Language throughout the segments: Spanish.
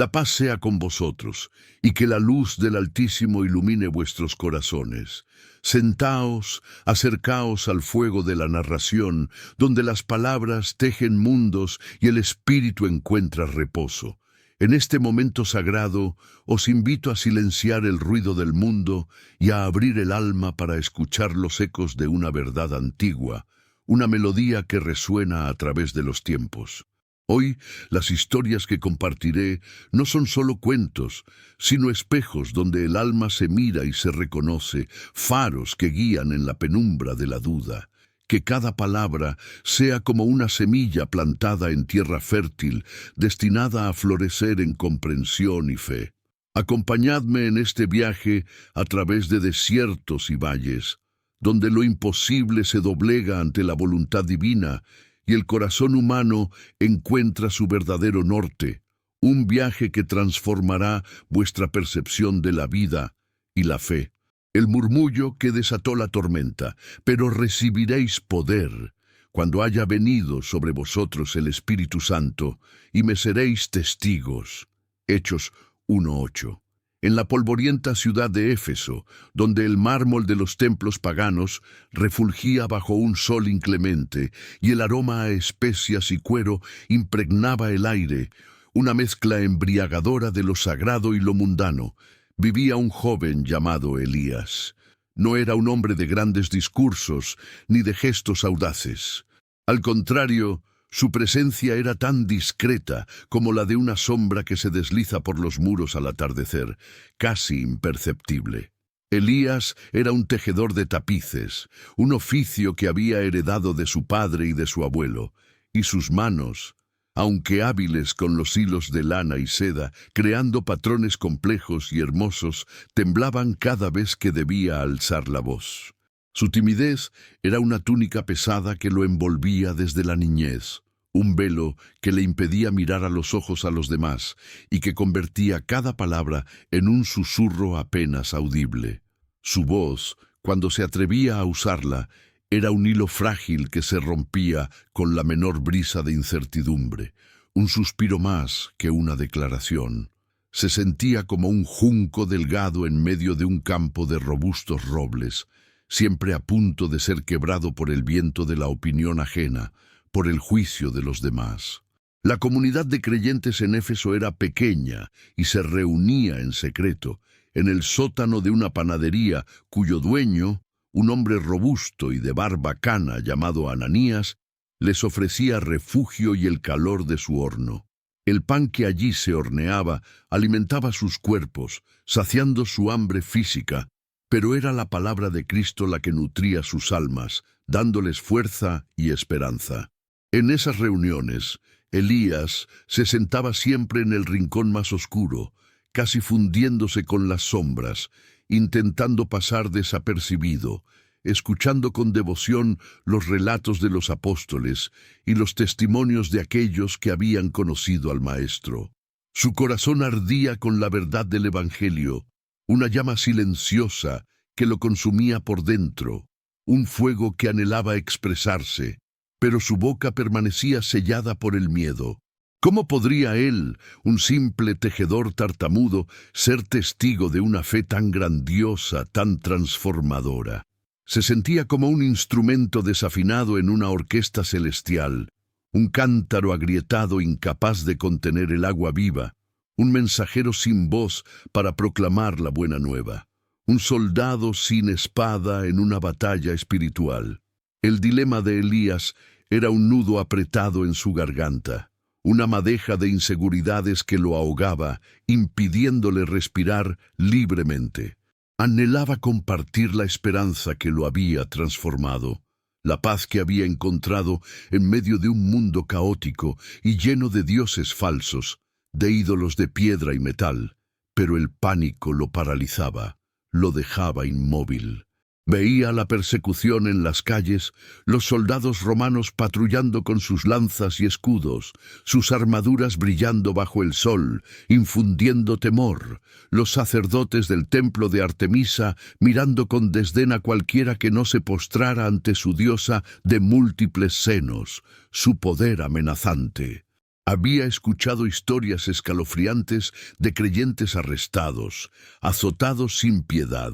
La paz sea con vosotros, y que la luz del Altísimo ilumine vuestros corazones. Sentaos, acercaos al fuego de la narración, donde las palabras tejen mundos y el espíritu encuentra reposo. En este momento sagrado, os invito a silenciar el ruido del mundo y a abrir el alma para escuchar los ecos de una verdad antigua, una melodía que resuena a través de los tiempos. Hoy, las historias que compartiré no son solo cuentos, sino espejos donde el alma se mira y se reconoce, faros que guían en la penumbra de la duda. Que cada palabra sea como una semilla plantada en tierra fértil, destinada a florecer en comprensión y fe. Acompañadme en este viaje a través de desiertos y valles, donde lo imposible se doblega ante la voluntad divina y el corazón humano encuentra su verdadero norte, un viaje que transformará vuestra percepción de la vida y la fe. El murmullo que desató la tormenta, pero recibiréis poder cuando haya venido sobre vosotros el Espíritu Santo, y me seréis testigos. Hechos 1:8. En la polvorienta ciudad de Éfeso, donde el mármol de los templos paganos refulgía bajo un sol inclemente y el aroma a especias y cuero impregnaba el aire, una mezcla embriagadora de lo sagrado y lo mundano, vivía un joven llamado Elías. No era un hombre de grandes discursos ni de gestos audaces. Al contrario, su presencia era tan discreta como la de una sombra que se desliza por los muros al atardecer, casi imperceptible. Elías era un tejedor de tapices, un oficio que había heredado de su padre y de su abuelo, y sus manos, aunque hábiles con los hilos de lana y seda, creando patrones complejos y hermosos, temblaban cada vez que debía alzar la voz. Su timidez era una túnica pesada que lo envolvía desde la niñez, un velo que le impedía mirar a los ojos a los demás y que convertía cada palabra en un susurro apenas audible. Su voz, cuando se atrevía a usarla, era un hilo frágil que se rompía con la menor brisa de incertidumbre, un suspiro más que una declaración. Se sentía como un junco delgado en medio de un campo de robustos robles, siempre a punto de ser quebrado por el viento de la opinión ajena, por el juicio de los demás. La comunidad de creyentes en Éfeso era pequeña y se reunía en secreto, en el sótano de una panadería cuyo dueño, un hombre robusto y de barba cana llamado Ananías, les ofrecía refugio y el calor de su horno. El pan que allí se horneaba alimentaba sus cuerpos, saciando su hambre física, pero era la palabra de Cristo la que nutría sus almas, dándoles fuerza y esperanza. En esas reuniones, Elías se sentaba siempre en el rincón más oscuro, casi fundiéndose con las sombras, intentando pasar desapercibido, escuchando con devoción los relatos de los apóstoles y los testimonios de aquellos que habían conocido al Maestro. Su corazón ardía con la verdad del Evangelio, una llama silenciosa que lo consumía por dentro, un fuego que anhelaba expresarse, pero su boca permanecía sellada por el miedo. ¿Cómo podría él, un simple tejedor tartamudo, ser testigo de una fe tan grandiosa, tan transformadora? Se sentía como un instrumento desafinado en una orquesta celestial, un cántaro agrietado incapaz de contener el agua viva, un mensajero sin voz para proclamar la buena nueva, un soldado sin espada en una batalla espiritual. El dilema de Elías era un nudo apretado en su garganta, una madeja de inseguridades que lo ahogaba, impidiéndole respirar libremente. Anhelaba compartir la esperanza que lo había transformado, la paz que había encontrado en medio de un mundo caótico y lleno de dioses falsos, de ídolos de piedra y metal, pero el pánico lo paralizaba, lo dejaba inmóvil. Veía la persecución en las calles, los soldados romanos patrullando con sus lanzas y escudos, sus armaduras brillando bajo el sol, infundiendo temor, los sacerdotes del templo de Artemisa mirando con desdén a cualquiera que no se postrara ante su diosa de múltiples senos, su poder amenazante. Había escuchado historias escalofriantes de creyentes arrestados, azotados sin piedad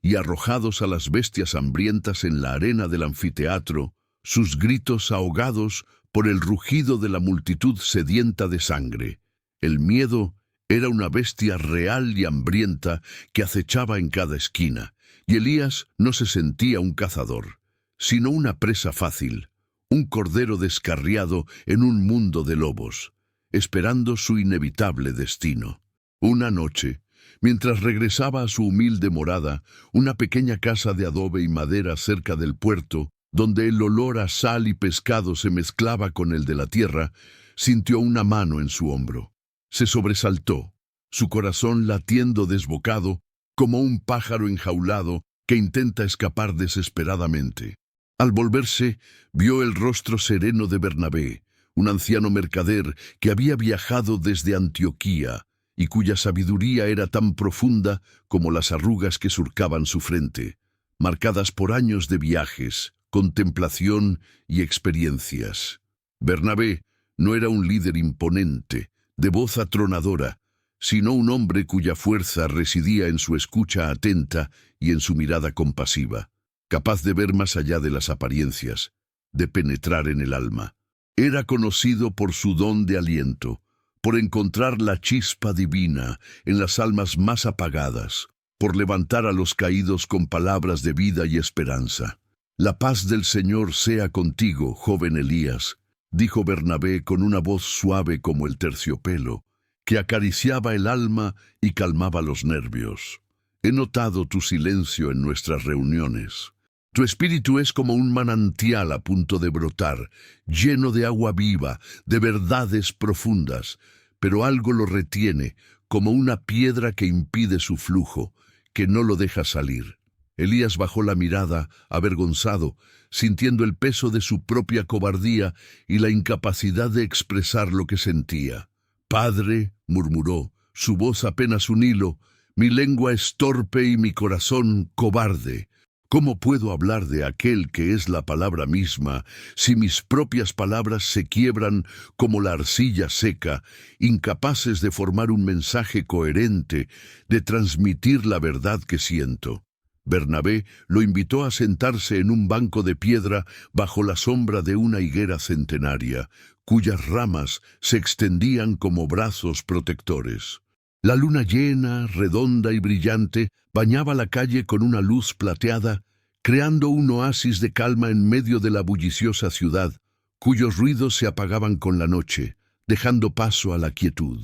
y arrojados a las bestias hambrientas en la arena del anfiteatro, sus gritos ahogados por el rugido de la multitud sedienta de sangre. El miedo era una bestia real y hambrienta que acechaba en cada esquina, y Elías no se sentía un cazador, sino una presa fácil, un cordero descarriado en un mundo de lobos, esperando su inevitable destino. Una noche, mientras regresaba a su humilde morada, una pequeña casa de adobe y madera cerca del puerto, donde el olor a sal y pescado se mezclaba con el de la tierra, sintió una mano en su hombro. Se sobresaltó, su corazón latiendo desbocado, como un pájaro enjaulado que intenta escapar desesperadamente. Al volverse, vio el rostro sereno de Bernabé, un anciano mercader que había viajado desde Antioquía y cuya sabiduría era tan profunda como las arrugas que surcaban su frente, marcadas por años de viajes, contemplación y experiencias. Bernabé no era un líder imponente, de voz atronadora, sino un hombre cuya fuerza residía en su escucha atenta y en su mirada compasiva, capaz de ver más allá de las apariencias, de penetrar en el alma. Era conocido por su don de aliento, por encontrar la chispa divina en las almas más apagadas, por levantar a los caídos con palabras de vida y esperanza. «La paz del Señor sea contigo, joven Elías», dijo Bernabé con una voz suave como el terciopelo, que acariciaba el alma y calmaba los nervios. «He notado tu silencio en nuestras reuniones. Tu espíritu es como un manantial a punto de brotar, lleno de agua viva, de verdades profundas, pero algo lo retiene, como una piedra que impide su flujo, que no lo deja salir». Elías bajó la mirada, avergonzado, sintiendo el peso de su propia cobardía y la incapacidad de expresar lo que sentía. «Padre», murmuró, su voz apenas un hilo, «mi lengua es torpe y mi corazón cobarde. ¿Cómo puedo hablar de aquel que es la palabra misma si mis propias palabras se quiebran como la arcilla seca, incapaces de formar un mensaje coherente, de transmitir la verdad que siento?» Bernabé lo invitó a sentarse en un banco de piedra bajo la sombra de una higuera centenaria, cuyas ramas se extendían como brazos protectores. La luna llena, redonda y brillante, bañaba la calle con una luz plateada, creando un oasis de calma en medio de la bulliciosa ciudad, cuyos ruidos se apagaban con la noche, dejando paso a la quietud.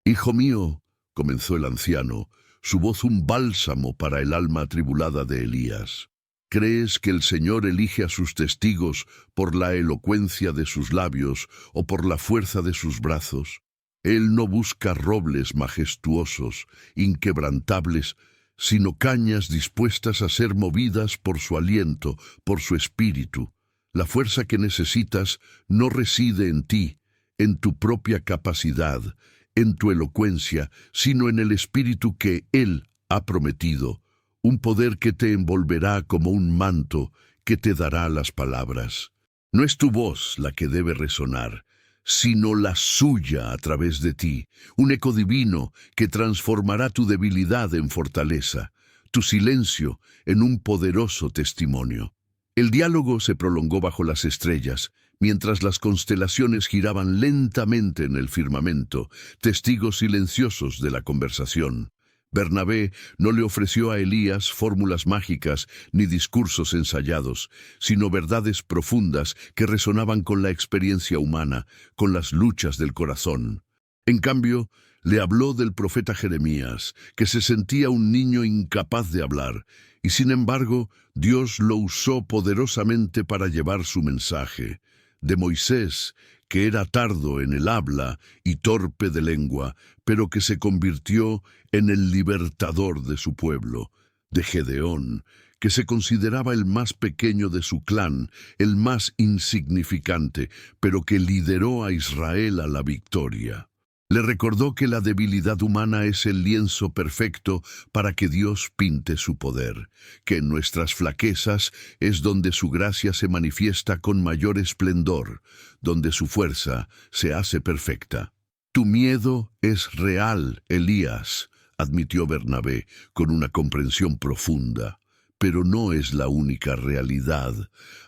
«Hijo mío», comenzó el anciano, su voz un bálsamo para el alma atribulada de Elías, «¿crees que el Señor elige a sus testigos por la elocuencia de sus labios o por la fuerza de sus brazos? Él no busca robles majestuosos, inquebrantables, sino cañas dispuestas a ser movidas por su aliento, por su espíritu. La fuerza que necesitas no reside en ti, en tu propia capacidad, en tu elocuencia, sino en el espíritu que Él ha prometido, un poder que te envolverá como un manto, que te dará las palabras. No es tu voz la que debe resonar, sino la suya a través de ti, un eco divino que transformará tu debilidad en fortaleza, tu silencio en un poderoso testimonio». El diálogo se prolongó bajo las estrellas, mientras las constelaciones giraban lentamente en el firmamento, testigos silenciosos de la conversación. Bernabé no le ofreció a Elías fórmulas mágicas ni discursos ensayados, sino verdades profundas que resonaban con la experiencia humana, con las luchas del corazón. En cambio, le habló del profeta Jeremías, que se sentía un niño incapaz de hablar, y sin embargo, Dios lo usó poderosamente para llevar su mensaje. De Moisés, que era tardo en el habla y torpe de lengua, pero que se convirtió en el libertador de su pueblo. De Gedeón, que se consideraba el más pequeño de su clan, el más insignificante, pero que lideró a Israel a la victoria. Le recordó que la debilidad humana es el lienzo perfecto para que Dios pinte su poder, que en nuestras flaquezas es donde su gracia se manifiesta con mayor esplendor, donde su fuerza se hace perfecta. Tu miedo es real, Elías, admitió Bernabé con una comprensión profunda. Pero no es la única realidad.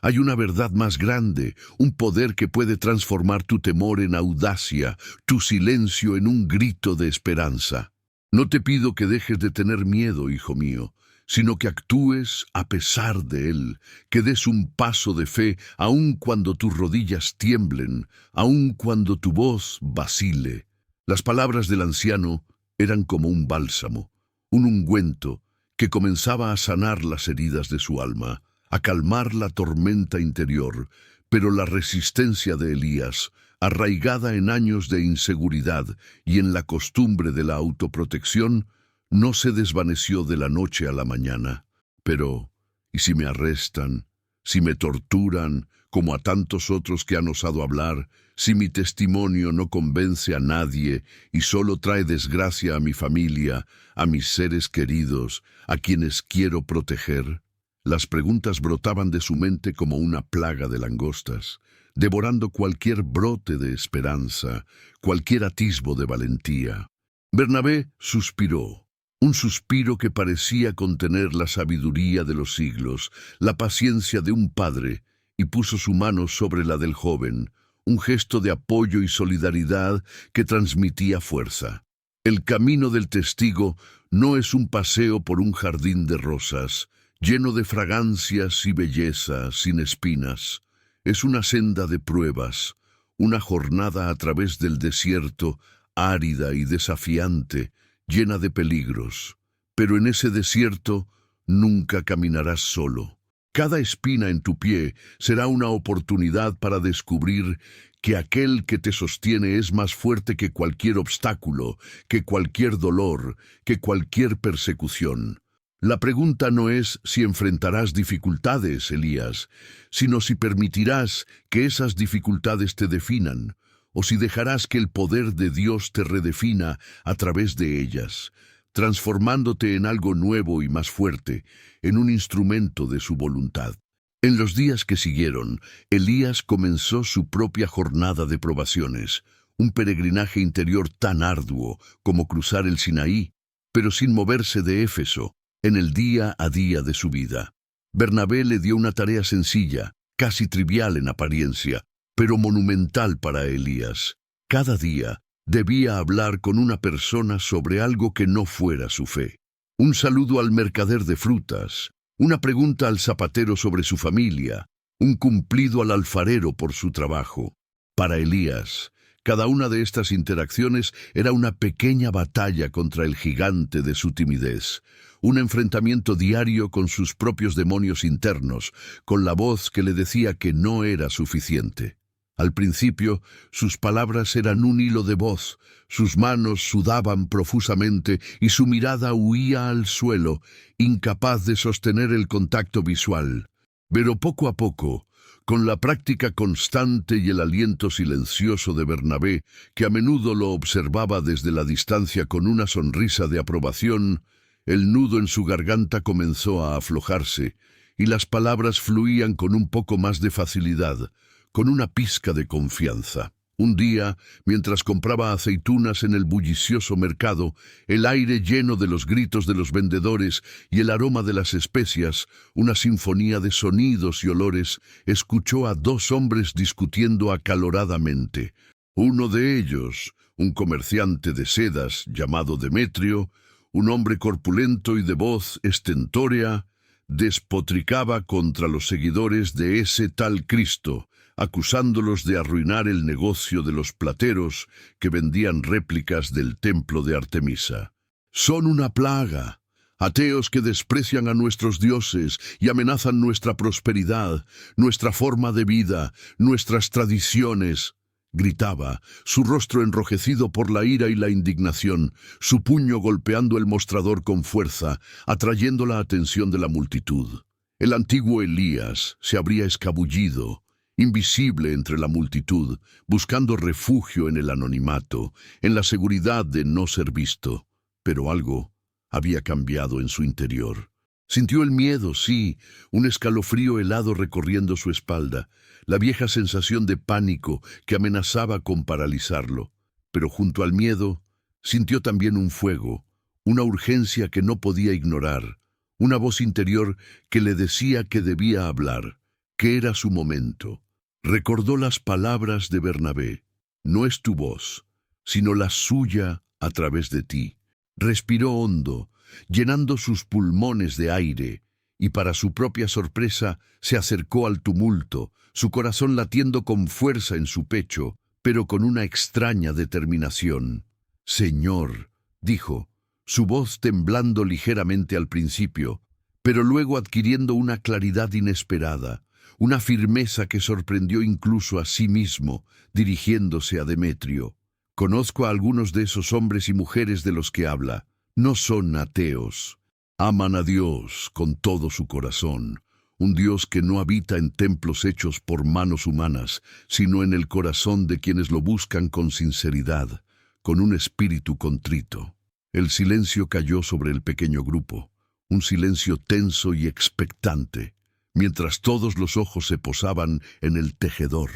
Hay una verdad más grande, un poder que puede transformar tu temor en audacia, tu silencio en un grito de esperanza. No te pido que dejes de tener miedo, hijo mío, sino que actúes a pesar de él, que des un paso de fe aun cuando tus rodillas tiemblen, aun cuando tu voz vacile. Las palabras del anciano eran como un bálsamo, un ungüento, que comenzaba a sanar las heridas de su alma, a calmar la tormenta interior, pero la resistencia de Elías, arraigada en años de inseguridad y en la costumbre de la autoprotección, no se desvaneció de la noche a la mañana. Pero, ¿y si me arrestan? ¿Si me torturan, como a tantos otros que han osado hablar? ¿Si mi testimonio no convence a nadie y solo trae desgracia a mi familia, a mis seres queridos, a quienes quiero proteger? Las preguntas brotaban de su mente como una plaga de langostas, devorando cualquier brote de esperanza, cualquier atisbo de valentía. Bernabé suspiró, un suspiro que parecía contener la sabiduría de los siglos, la paciencia de un padre, y puso su mano sobre la del joven, un gesto de apoyo y solidaridad que transmitía fuerza. El camino del testigo no es un paseo por un jardín de rosas, lleno de fragancias y belleza, sin espinas. Es una senda de pruebas, una jornada a través del desierto, árida y desafiante, llena de peligros. Pero en ese desierto nunca caminarás solo. Cada espina en tu pie será una oportunidad para descubrir que aquel que te sostiene es más fuerte que cualquier obstáculo, que cualquier dolor, que cualquier persecución. La pregunta no es si enfrentarás dificultades, Elías, sino si permitirás que esas dificultades te definan, o si dejarás que el poder de Dios te redefina a través de ellas, transformándote en algo nuevo y más fuerte, en un instrumento de su voluntad. En los días que siguieron, Elías comenzó su propia jornada de probaciones, un peregrinaje interior tan arduo como cruzar el Sinaí, pero sin moverse de Éfeso, en el día a día de su vida. Bernabé le dio una tarea sencilla, casi trivial en apariencia, pero monumental para Elías. Cada día debía hablar con una persona sobre algo que no fuera su fe. Un saludo al mercader de frutas, una pregunta al zapatero sobre su familia, un cumplido al alfarero por su trabajo. Para Elías, cada una de estas interacciones era una pequeña batalla contra el gigante de su timidez, un enfrentamiento diario con sus propios demonios internos, con la voz que le decía que no era suficiente. Al principio, sus palabras eran un hilo de voz, sus manos sudaban profusamente y su mirada huía al suelo, incapaz de sostener el contacto visual. Pero poco a poco, con la práctica constante y el aliento silencioso de Bernabé, que a menudo lo observaba desde la distancia con una sonrisa de aprobación, el nudo en su garganta comenzó a aflojarse, y las palabras fluían con un poco más de facilidad, con una pizca de confianza. Un día, mientras compraba aceitunas en el bullicioso mercado, el aire lleno de los gritos de los vendedores y el aroma de las especias, una sinfonía de sonidos y olores, escuchó a dos hombres discutiendo acaloradamente. Uno de ellos, un comerciante de sedas llamado Demetrio, un hombre corpulento y de voz estentórea, despotricaba contra los seguidores de ese tal Cristo, acusándolos de arruinar el negocio de los plateros que vendían réplicas del templo de Artemisa. Son una plaga, ateos que desprecian a nuestros dioses y amenazan nuestra prosperidad, nuestra forma de vida, nuestras tradiciones, gritaba, su rostro enrojecido por la ira y la indignación, su puño golpeando el mostrador con fuerza, atrayendo la atención de la multitud. El antiguo Elías se habría escabullido, invisible entre la multitud, buscando refugio en el anonimato, en la seguridad de no ser visto. Pero algo había cambiado en su interior. Sintió el miedo, sí, un escalofrío helado recorriendo su espalda, la vieja sensación de pánico que amenazaba con paralizarlo. Pero junto al miedo, sintió también un fuego, una urgencia que no podía ignorar, una voz interior que le decía que debía hablar, que era su momento. Recordó las palabras de Bernabé: no es tu voz, sino la suya a través de ti. Respiró hondo, llenando sus pulmones de aire, y para su propia sorpresa se acercó al tumulto, su corazón latiendo con fuerza en su pecho, pero con una extraña determinación. «Señor», dijo, su voz temblando ligeramente al principio, pero luego adquiriendo una claridad inesperada, una firmeza que sorprendió incluso a sí mismo, dirigiéndose a Demetrio. «Conozco a algunos de esos hombres y mujeres de los que habla. No son ateos. Aman a Dios con todo su corazón, un Dios que no habita en templos hechos por manos humanas, sino en el corazón de quienes lo buscan con sinceridad, con un espíritu contrito». El silencio cayó sobre el pequeño grupo, un silencio tenso y expectante, mientras todos los ojos se posaban en el tejedor.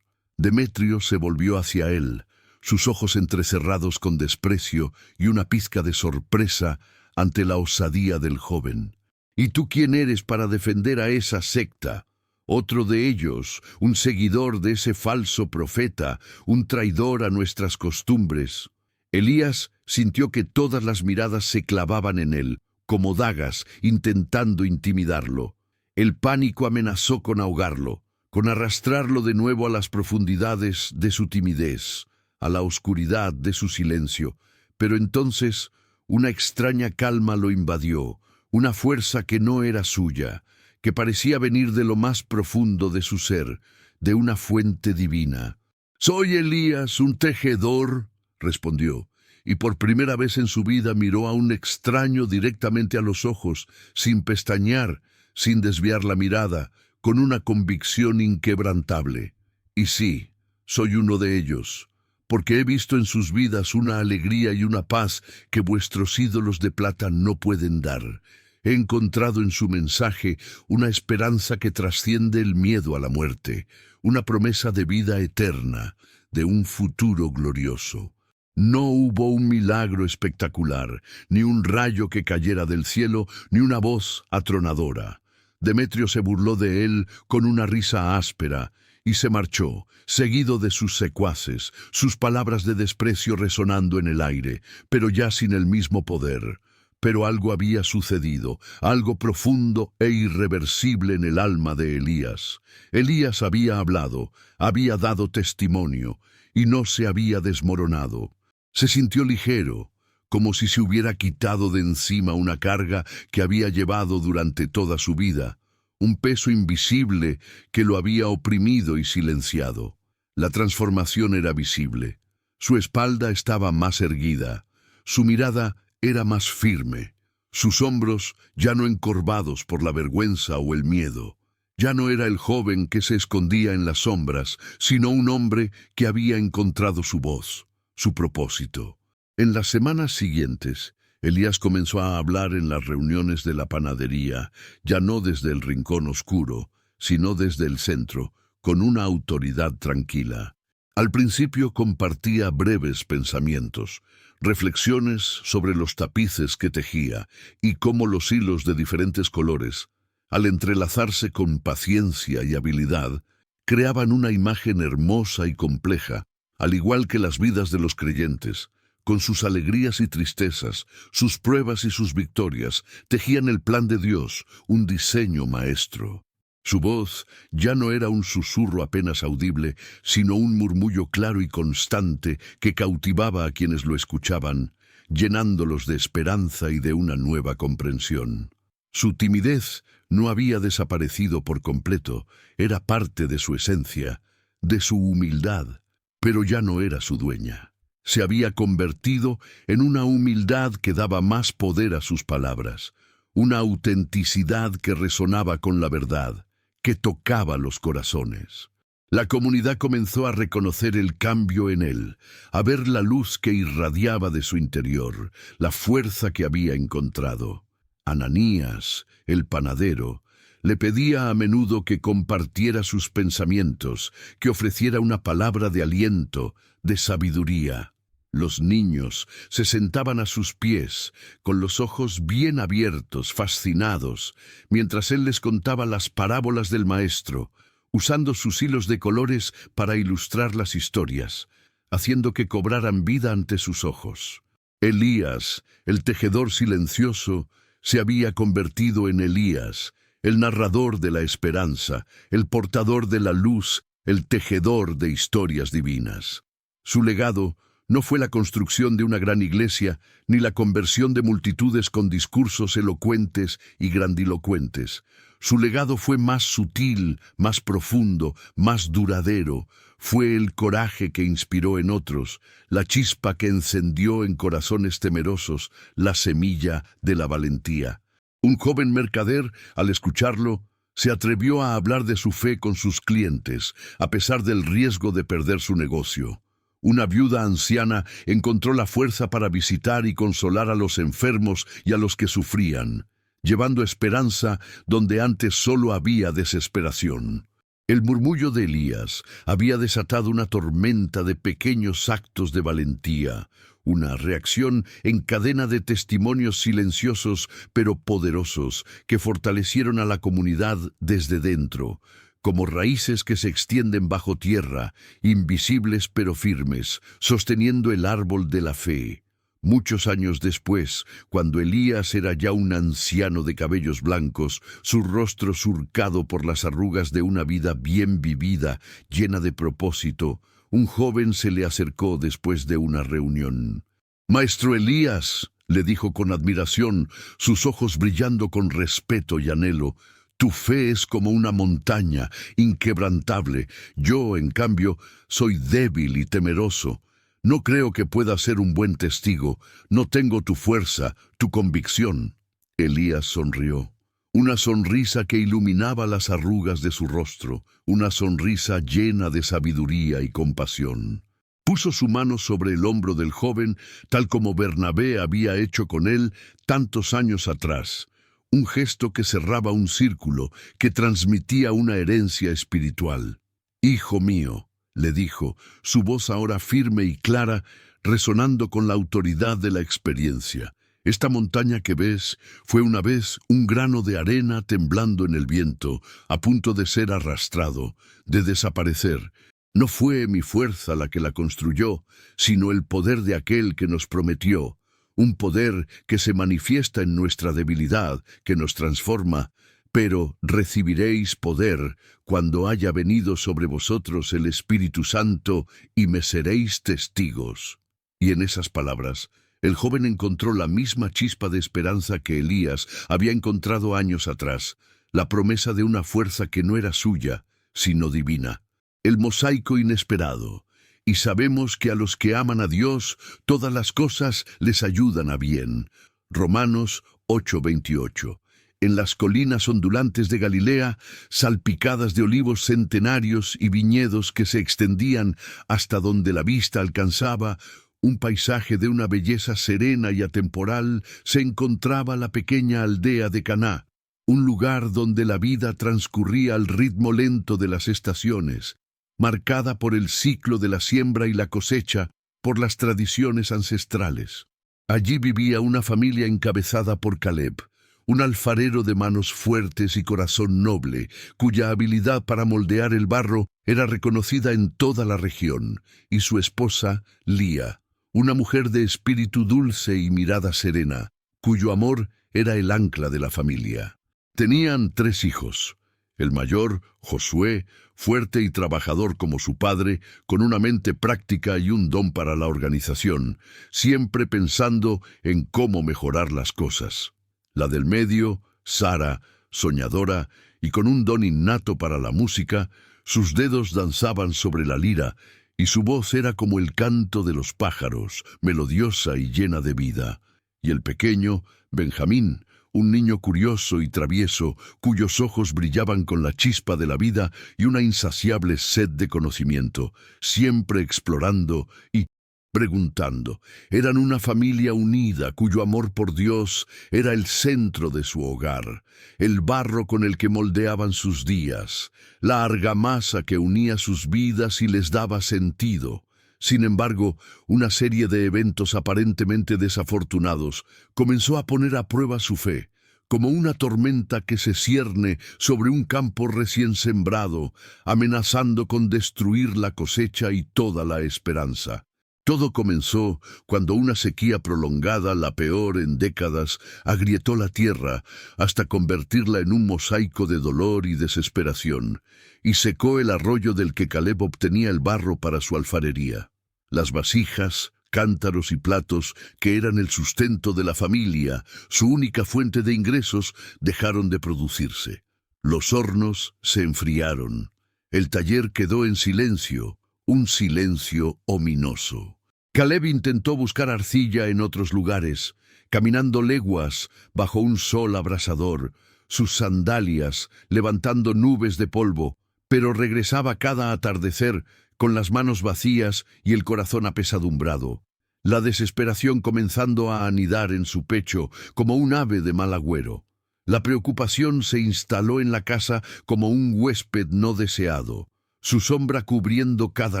Demetrio se volvió hacia él, sus ojos entrecerrados con desprecio y una pizca de sorpresa ante la osadía del joven. «¿Y tú quién eres para defender a esa secta? Otro de ellos, un seguidor de ese falso profeta, un traidor a nuestras costumbres». Elías sintió que todas las miradas se clavaban en él, como dagas, intentando intimidarlo. El pánico amenazó con ahogarlo, con arrastrarlo de nuevo a las profundidades de su timidez, a la oscuridad de su silencio. Pero entonces una extraña calma lo invadió, una fuerza que no era suya, que parecía venir de lo más profundo de su ser, de una fuente divina. «Soy Elías, un tejedor», respondió, y por primera vez en su vida miró a un extraño directamente a los ojos, sin pestañear, sin desviar la mirada, con una convicción inquebrantable. «Y sí, soy uno de ellos, porque he visto en sus vidas una alegría y una paz que vuestros ídolos de plata no pueden dar. He encontrado en su mensaje una esperanza que trasciende el miedo a la muerte, una promesa de vida eterna, de un futuro glorioso». No hubo un milagro espectacular, ni un rayo que cayera del cielo, ni una voz atronadora. Demetrio se burló de él con una risa áspera y se marchó, seguido de sus secuaces, sus palabras de desprecio resonando en el aire, pero ya sin el mismo poder. Pero algo había sucedido, algo profundo e irreversible en el alma de Elías. Elías había hablado, había dado testimonio, y no se había desmoronado. Se sintió ligero, como si se hubiera quitado de encima una carga que había llevado durante toda su vida, un peso invisible que lo había oprimido y silenciado. La transformación era visible. Su espalda estaba más erguida, su mirada era más firme, sus hombros ya no encorvados por la vergüenza o el miedo. Ya no era el joven que se escondía en las sombras, sino un hombre que había encontrado su voz, su propósito. En las semanas siguientes, Elías comenzó a hablar en las reuniones de la panadería, ya no desde el rincón oscuro, sino desde el centro, con una autoridad tranquila. Al principio compartía breves pensamientos, reflexiones sobre los tapices que tejía y cómo los hilos de diferentes colores, al entrelazarse con paciencia y habilidad, creaban una imagen hermosa y compleja, al igual que las vidas de los creyentes, con sus alegrías y tristezas, sus pruebas y sus victorias, tejían el plan de Dios, un diseño maestro. Su voz ya no era un susurro apenas audible, sino un murmullo claro y constante que cautivaba a quienes lo escuchaban, llenándolos de esperanza y de una nueva comprensión. Su timidez no había desaparecido por completo, era parte de su esencia, de su humildad, pero ya no era su dueña. Se había convertido en una humildad que daba más poder a sus palabras, una autenticidad que resonaba con la verdad, que tocaba los corazones. La comunidad comenzó a reconocer el cambio en él, a ver la luz que irradiaba de su interior, la fuerza que había encontrado. Ananías, el panadero, le pedía a menudo que compartiera sus pensamientos, que ofreciera una palabra de aliento, de sabiduría. Los niños se sentaban a sus pies, con los ojos bien abiertos, fascinados, mientras él les contaba las parábolas del maestro, usando sus hilos de colores para ilustrar las historias, haciendo que cobraran vida ante sus ojos. Elías, el tejedor silencioso, se había convertido en Elías, el narrador de la esperanza, el portador de la luz, el tejedor de historias divinas. Su legado no fue la construcción de una gran iglesia, ni la conversión de multitudes con discursos elocuentes y grandilocuentes. Su legado fue más sutil, más profundo, más duradero. Fue el coraje que inspiró en otros, la chispa que encendió en corazones temerosos, la semilla de la valentía. Un joven mercader, al escucharlo, se atrevió a hablar de su fe con sus clientes, a pesar del riesgo de perder su negocio. Una viuda anciana encontró la fuerza para visitar y consolar a los enfermos y a los que sufrían, llevando esperanza donde antes solo había desesperación. El murmullo de Elías había desatado una tormenta de pequeños actos de valentía, una reacción en cadena de testimonios silenciosos pero poderosos que fortalecieron a la comunidad desde dentro, como raíces que se extienden bajo tierra, invisibles pero firmes, sosteniendo el árbol de la fe. Muchos años después, cuando Elías era ya un anciano de cabellos blancos, su rostro surcado por las arrugas de una vida bien vivida, llena de propósito, un joven se le acercó después de una reunión. «Maestro Elías», le dijo con admiración, sus ojos brillando con respeto y anhelo, «tu fe es como una montaña, inquebrantable. Yo, en cambio, soy débil y temeroso. No creo que pueda ser un buen testigo. No tengo tu fuerza, tu convicción». Elías sonrió. Una sonrisa que iluminaba las arrugas de su rostro, una sonrisa llena de sabiduría y compasión. Puso su mano sobre el hombro del joven, tal como Bernabé había hecho con él tantos años atrás. Un gesto que cerraba un círculo, que transmitía una herencia espiritual. «Hijo mío», le dijo, su voz ahora firme y clara, resonando con la autoridad de la experiencia. «Esta montaña que ves fue una vez un grano de arena temblando en el viento, a punto de ser arrastrado, de desaparecer. No fue mi fuerza la que la construyó, sino el poder de aquel que nos prometió. Un poder que se manifiesta en nuestra debilidad, que nos transforma. Pero recibiréis poder cuando haya venido sobre vosotros el Espíritu Santo y me seréis testigos». Y en esas palabras, el joven encontró la misma chispa de esperanza que Elías había encontrado años atrás, la promesa de una fuerza que no era suya, sino divina. El mosaico inesperado. Y sabemos que a los que aman a Dios, todas las cosas les ayudan a bien. Romanos 8:28. En las colinas ondulantes de Galilea, salpicadas de olivos centenarios y viñedos que se extendían hasta donde la vista alcanzaba, un paisaje de una belleza serena y atemporal, se encontraba la pequeña aldea de Caná, un lugar donde la vida transcurría al ritmo lento de las estaciones, marcada por el ciclo de la siembra y la cosecha, por las tradiciones ancestrales. Allí vivía una familia encabezada por Caleb, un alfarero de manos fuertes y corazón noble, cuya habilidad para moldear el barro era reconocida en toda la región, y su esposa, Lía, una mujer de espíritu dulce y mirada serena, cuyo amor era el ancla de la familia. Tenían 3 hijos. El mayor, Josué, fuerte y trabajador como su padre, con una mente práctica y un don para la organización, siempre pensando en cómo mejorar las cosas. La del medio, Sara, soñadora y con un don innato para la música, sus dedos danzaban sobre la lira y su voz era como el canto de los pájaros, melodiosa y llena de vida. Y el pequeño, Benjamín, un niño curioso y travieso, cuyos ojos brillaban con la chispa de la vida y una insaciable sed de conocimiento, siempre explorando y preguntando. Eran una familia unida, cuyo amor por Dios era el centro de su hogar, el barro con el que moldeaban sus días, la argamasa que unía sus vidas y les daba sentido. Sin embargo, una serie de eventos aparentemente desafortunados comenzó a poner a prueba su fe, como una tormenta que se cierne sobre un campo recién sembrado, amenazando con destruir la cosecha y toda la esperanza. Todo comenzó cuando una sequía prolongada, la peor en décadas, agrietó la tierra hasta convertirla en un mosaico de dolor y desesperación, y secó el arroyo del que Caleb obtenía el barro para su alfarería. Las vasijas, cántaros y platos, que eran el sustento de la familia, su única fuente de ingresos, dejaron de producirse. Los hornos se enfriaron. El taller quedó en silencio, un silencio ominoso. Caleb intentó buscar arcilla en otros lugares, caminando leguas bajo un sol abrasador, sus sandalias levantando nubes de polvo, pero regresaba cada atardecer con las manos vacías y el corazón apesadumbrado, la desesperación comenzando a anidar en su pecho como un ave de mal agüero. La preocupación se instaló en la casa como un huésped no deseado, su sombra cubriendo cada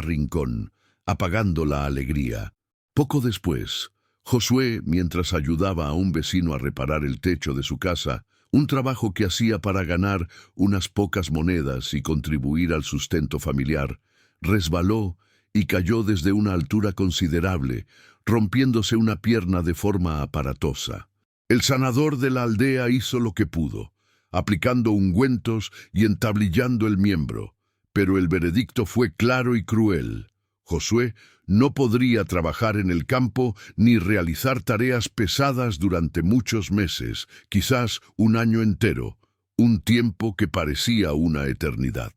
rincón, apagando la alegría. Poco después, Josué, mientras ayudaba a un vecino a reparar el techo de su casa, un trabajo que hacía para ganar unas pocas monedas y contribuir al sustento familiar, resbaló y cayó desde una altura considerable, rompiéndose una pierna de forma aparatosa. El sanador de la aldea hizo lo que pudo, aplicando ungüentos y entablillando el miembro, pero el veredicto fue claro y cruel. Josué no podría trabajar en el campo ni realizar tareas pesadas durante muchos meses, quizás un año entero, un tiempo que parecía una eternidad.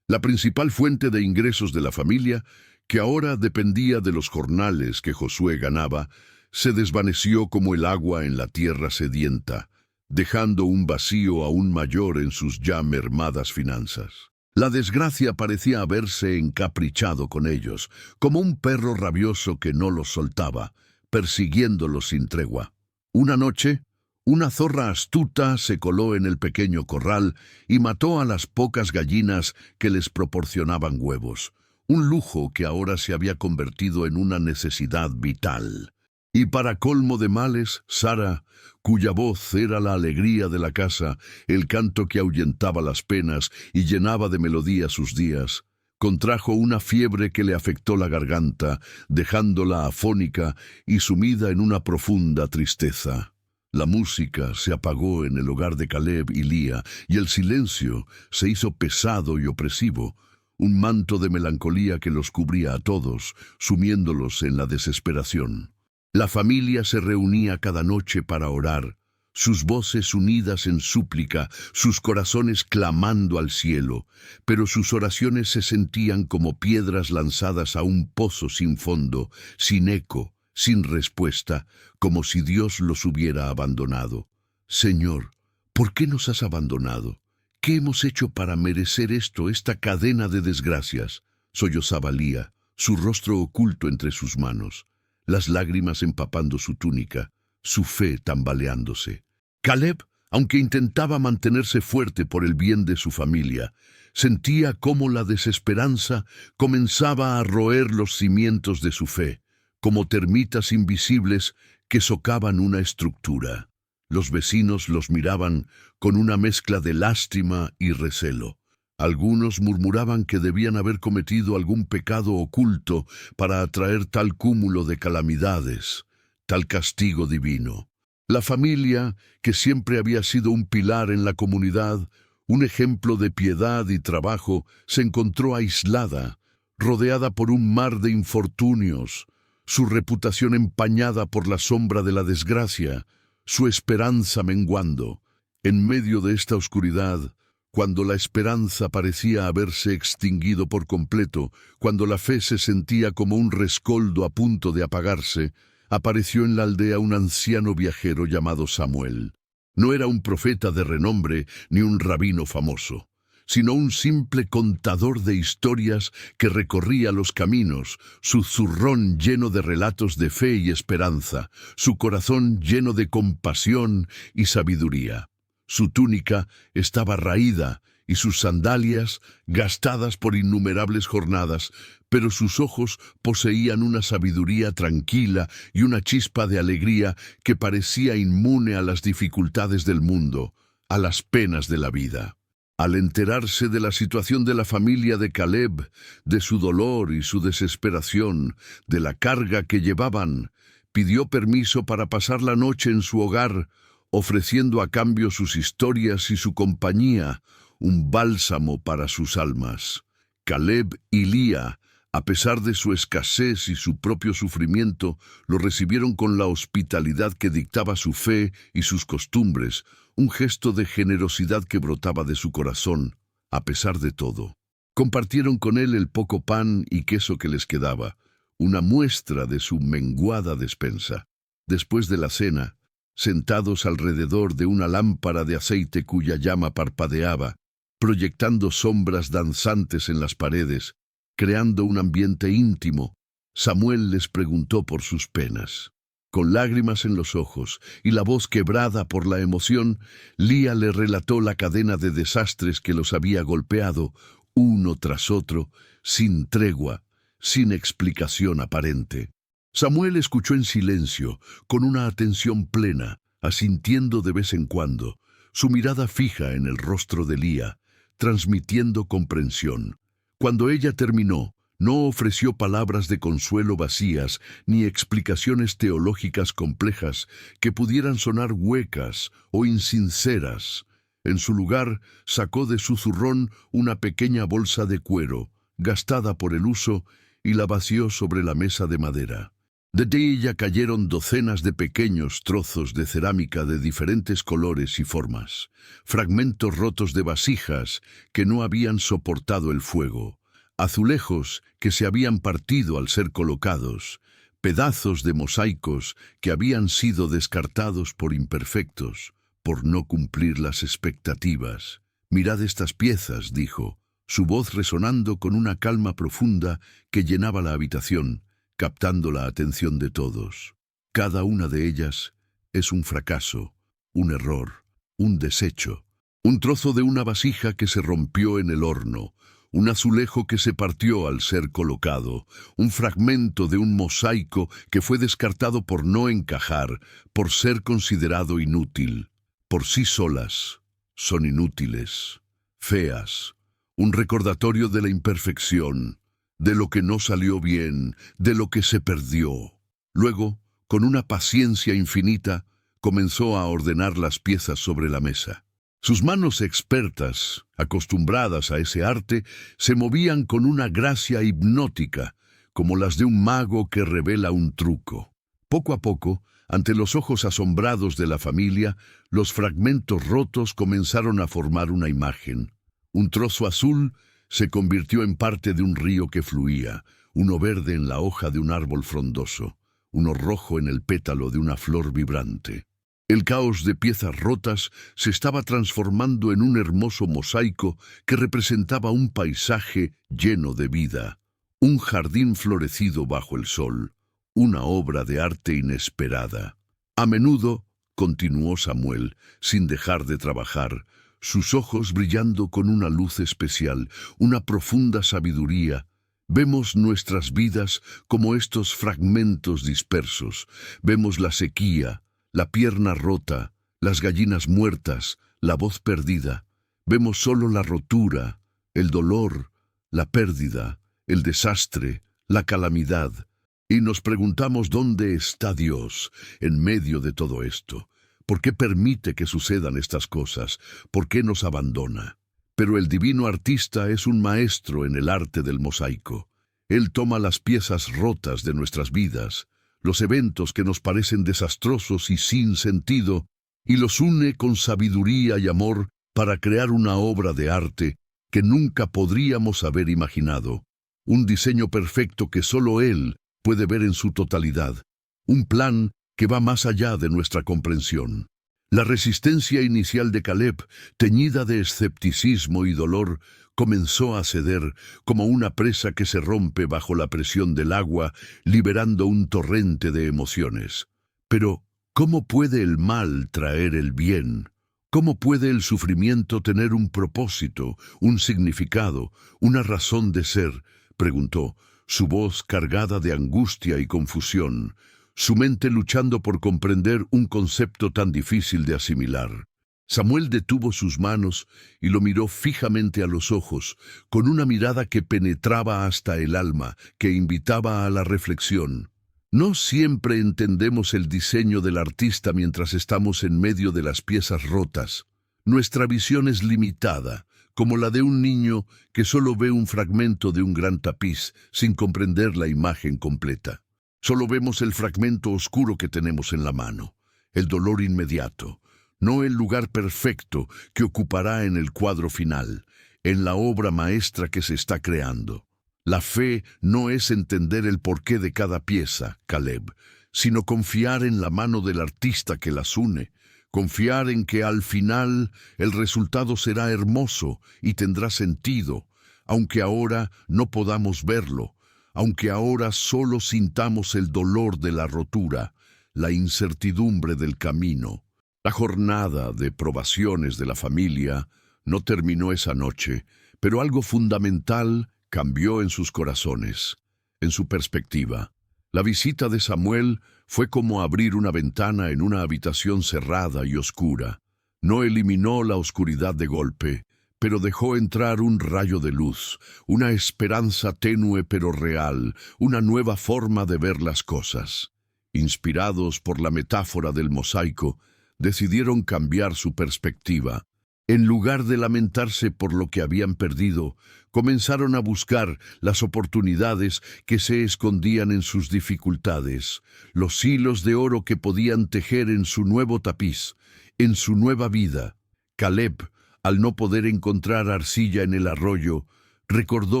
La principal fuente de ingresos de la familia, que ahora dependía de los jornales que Josué ganaba, se desvaneció como el agua en la tierra sedienta, dejando un vacío aún mayor en sus ya mermadas finanzas. La desgracia parecía haberse encaprichado con ellos, como un perro rabioso que no los soltaba, persiguiéndolos sin tregua. Una noche, una zorra astuta se coló en el pequeño corral y mató a las pocas gallinas que les proporcionaban huevos, un lujo que ahora se había convertido en una necesidad vital. Y para colmo de males, Sara, cuya voz era la alegría de la casa, el canto que ahuyentaba las penas y llenaba de melodía sus días, contrajo una fiebre que le afectó la garganta, dejándola afónica y sumida en una profunda tristeza. La música se apagó en el hogar de Caleb y Lía, y el silencio se hizo pesado y opresivo, un manto de melancolía que los cubría a todos, sumiéndolos en la desesperación. La familia se reunía cada noche para orar, sus voces unidas en súplica, sus corazones clamando al cielo, pero sus oraciones se sentían como piedras lanzadas a un pozo sin fondo, sin eco, sin respuesta, como si Dios los hubiera abandonado. Señor, ¿por qué nos has abandonado? ¿Qué hemos hecho para merecer esta cadena de desgracias? Sollozaba Lía, su rostro oculto entre sus manos, las lágrimas empapando su túnica, su fe tambaleándose. Caleb, aunque intentaba mantenerse fuerte por el bien de su familia, sentía cómo la desesperanza comenzaba a roer los cimientos de su fe, como termitas invisibles que socavan una estructura. Los vecinos los miraban con una mezcla de lástima y recelo. Algunos murmuraban que debían haber cometido algún pecado oculto para atraer tal cúmulo de calamidades, tal castigo divino. La familia, que siempre había sido un pilar en la comunidad, un ejemplo de piedad y trabajo, se encontró aislada, rodeada por un mar de infortunios, su reputación empañada por la sombra de la desgracia, su esperanza menguando. En medio de esta oscuridad, cuando la esperanza parecía haberse extinguido por completo, cuando la fe se sentía como un rescoldo a punto de apagarse, apareció en la aldea un anciano viajero llamado Samuel. No era un profeta de renombre ni un rabino famoso, sino un simple contador de historias que recorría los caminos, su zurrón lleno de relatos de fe y esperanza, su corazón lleno de compasión y sabiduría. Su túnica estaba raída y sus sandalias gastadas por innumerables jornadas, pero sus ojos poseían una sabiduría tranquila y una chispa de alegría que parecía inmune a las dificultades del mundo, a las penas de la vida. Al enterarse de la situación de la familia de Caleb, de su dolor y su desesperación, de la carga que llevaban, pidió permiso para pasar la noche en su hogar, ofreciendo a cambio sus historias y su compañía, un bálsamo para sus almas. Caleb y Lía, a pesar de su escasez y su propio sufrimiento, lo recibieron con la hospitalidad que dictaba su fe y sus costumbres, un gesto de generosidad que brotaba de su corazón, a pesar de todo. Compartieron con él el poco pan y queso que les quedaba, una muestra de su menguada despensa. Después de la cena, sentados alrededor de una lámpara de aceite cuya llama parpadeaba, proyectando sombras danzantes en las paredes, creando un ambiente íntimo, Samuel les preguntó por sus penas. Con lágrimas en los ojos y la voz quebrada por la emoción, Lía le relató la cadena de desastres que los había golpeado, uno tras otro, sin tregua, sin explicación aparente. Samuel escuchó en silencio, con una atención plena, asintiendo de vez en cuando, su mirada fija en el rostro de Lía, transmitiendo comprensión. Cuando ella terminó, no ofreció palabras de consuelo vacías ni explicaciones teológicas complejas que pudieran sonar huecas o insinceras. En su lugar, sacó de su zurrón una pequeña bolsa de cuero, gastada por el uso, y la vació sobre la mesa de madera. De ella cayeron docenas de pequeños trozos de cerámica de diferentes colores y formas, fragmentos rotos de vasijas que no habían soportado el fuego, azulejos que se habían partido al ser colocados, pedazos de mosaicos que habían sido descartados por imperfectos, por no cumplir las expectativas. «Mirad estas piezas», dijo, su voz resonando con una calma profunda que llenaba la habitación, captando la atención de todos. Cada una de ellas es un fracaso, un error, un desecho, un trozo de una vasija que se rompió en el horno, un azulejo que se partió al ser colocado, un fragmento de un mosaico que fue descartado por no encajar, por ser considerado inútil. Por sí solas, son inútiles, feas, un recordatorio de la imperfección, de lo que no salió bien, de lo que se perdió. Luego, con una paciencia infinita, comenzó a ordenar las piezas sobre la mesa. Sus manos expertas, acostumbradas a ese arte, se movían con una gracia hipnótica, como las de un mago que revela un truco. Poco a poco, ante los ojos asombrados de la familia, los fragmentos rotos comenzaron a formar una imagen. Un trozo azul se convirtió en parte de un río que fluía, uno verde en la hoja de un árbol frondoso, uno rojo en el pétalo de una flor vibrante. El caos de piezas rotas se estaba transformando en un hermoso mosaico que representaba un paisaje lleno de vida, un jardín florecido bajo el sol, una obra de arte inesperada. A menudo, continuó Samuel, sin dejar de trabajar, sus ojos brillando con una luz especial, una profunda sabiduría, vemos nuestras vidas como estos fragmentos dispersos, vemos la sequía, la pierna rota, las gallinas muertas, la voz perdida. Vemos solo la rotura, el dolor, la pérdida, el desastre, la calamidad. Y nos preguntamos dónde está Dios en medio de todo esto. ¿Por qué permite que sucedan estas cosas? ¿Por qué nos abandona? Pero el divino artista es un maestro en el arte del mosaico. Él toma las piezas rotas de nuestras vidas, los eventos que nos parecen desastrosos y sin sentido, y los une con sabiduría y amor para crear una obra de arte que nunca podríamos haber imaginado, un diseño perfecto que solo Él puede ver en su totalidad, un plan que va más allá de nuestra comprensión. La resistencia inicial de Caleb, teñida de escepticismo y dolor, comenzó a ceder como una presa que se rompe bajo la presión del agua, liberando un torrente de emociones. Pero, ¿cómo puede el mal traer el bien? ¿Cómo puede el sufrimiento tener un propósito, un significado, una razón de ser? Preguntó, su voz cargada de angustia y confusión, su mente luchando por comprender un concepto tan difícil de asimilar. Samuel detuvo sus manos y lo miró fijamente a los ojos, con una mirada que penetraba hasta el alma, que invitaba a la reflexión. No siempre entendemos el diseño del artista mientras estamos en medio de las piezas rotas. Nuestra visión es limitada, como la de un niño que solo ve un fragmento de un gran tapiz sin comprender la imagen completa. Solo vemos el fragmento oscuro que tenemos en la mano, el dolor inmediato, no el lugar perfecto que ocupará en el cuadro final, en la obra maestra que se está creando. La fe no es entender el porqué de cada pieza, Caleb, sino confiar en la mano del artista que las une, confiar en que al final el resultado será hermoso y tendrá sentido, aunque ahora no podamos verlo, aunque ahora solo sintamos el dolor de la rotura, la incertidumbre del camino. La jornada de probaciones de la familia no terminó esa noche, pero algo fundamental cambió en sus corazones, en su perspectiva. La visita de Samuel fue como abrir una ventana en una habitación cerrada y oscura. No eliminó la oscuridad de golpe, pero dejó entrar un rayo de luz, una esperanza tenue pero real, una nueva forma de ver las cosas. Inspirados por la metáfora del mosaico, decidieron cambiar su perspectiva. En lugar de lamentarse por lo que habían perdido, comenzaron a buscar las oportunidades que se escondían en sus dificultades, los hilos de oro que podían tejer en su nuevo tapiz, en su nueva vida. Caleb, al no poder encontrar arcilla en el arroyo, recordó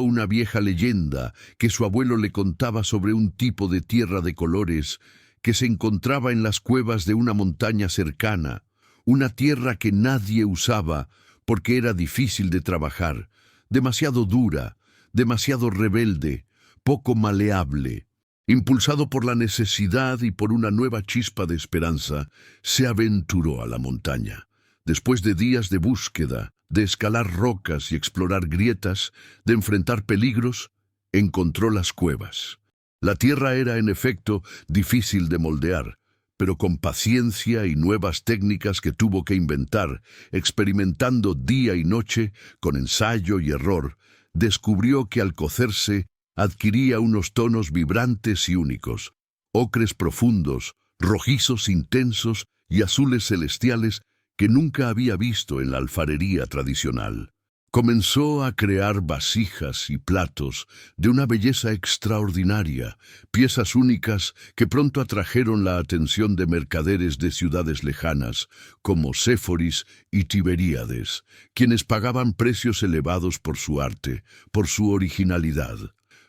una vieja leyenda que su abuelo le contaba sobre un tipo de tierra de colores que se encontraba en las cuevas de una montaña cercana, una tierra que nadie usaba porque era difícil de trabajar, demasiado dura, demasiado rebelde, poco maleable. Impulsado por la necesidad y por una nueva chispa de esperanza, se aventuró a la montaña. Después de días de búsqueda, de escalar rocas y explorar grietas, de enfrentar peligros, encontró las cuevas. La tierra era, en efecto, difícil de moldear, pero con paciencia y nuevas técnicas que tuvo que inventar, experimentando día y noche, con ensayo y error, descubrió que al cocerse adquiría unos tonos vibrantes y únicos, ocres profundos, rojizos intensos y azules celestiales que nunca había visto en la alfarería tradicional. Comenzó a crear vasijas y platos de una belleza extraordinaria, piezas únicas que pronto atrajeron la atención de mercaderes de ciudades lejanas, como Séforis y Tiberíades, quienes pagaban precios elevados por su arte, por su originalidad.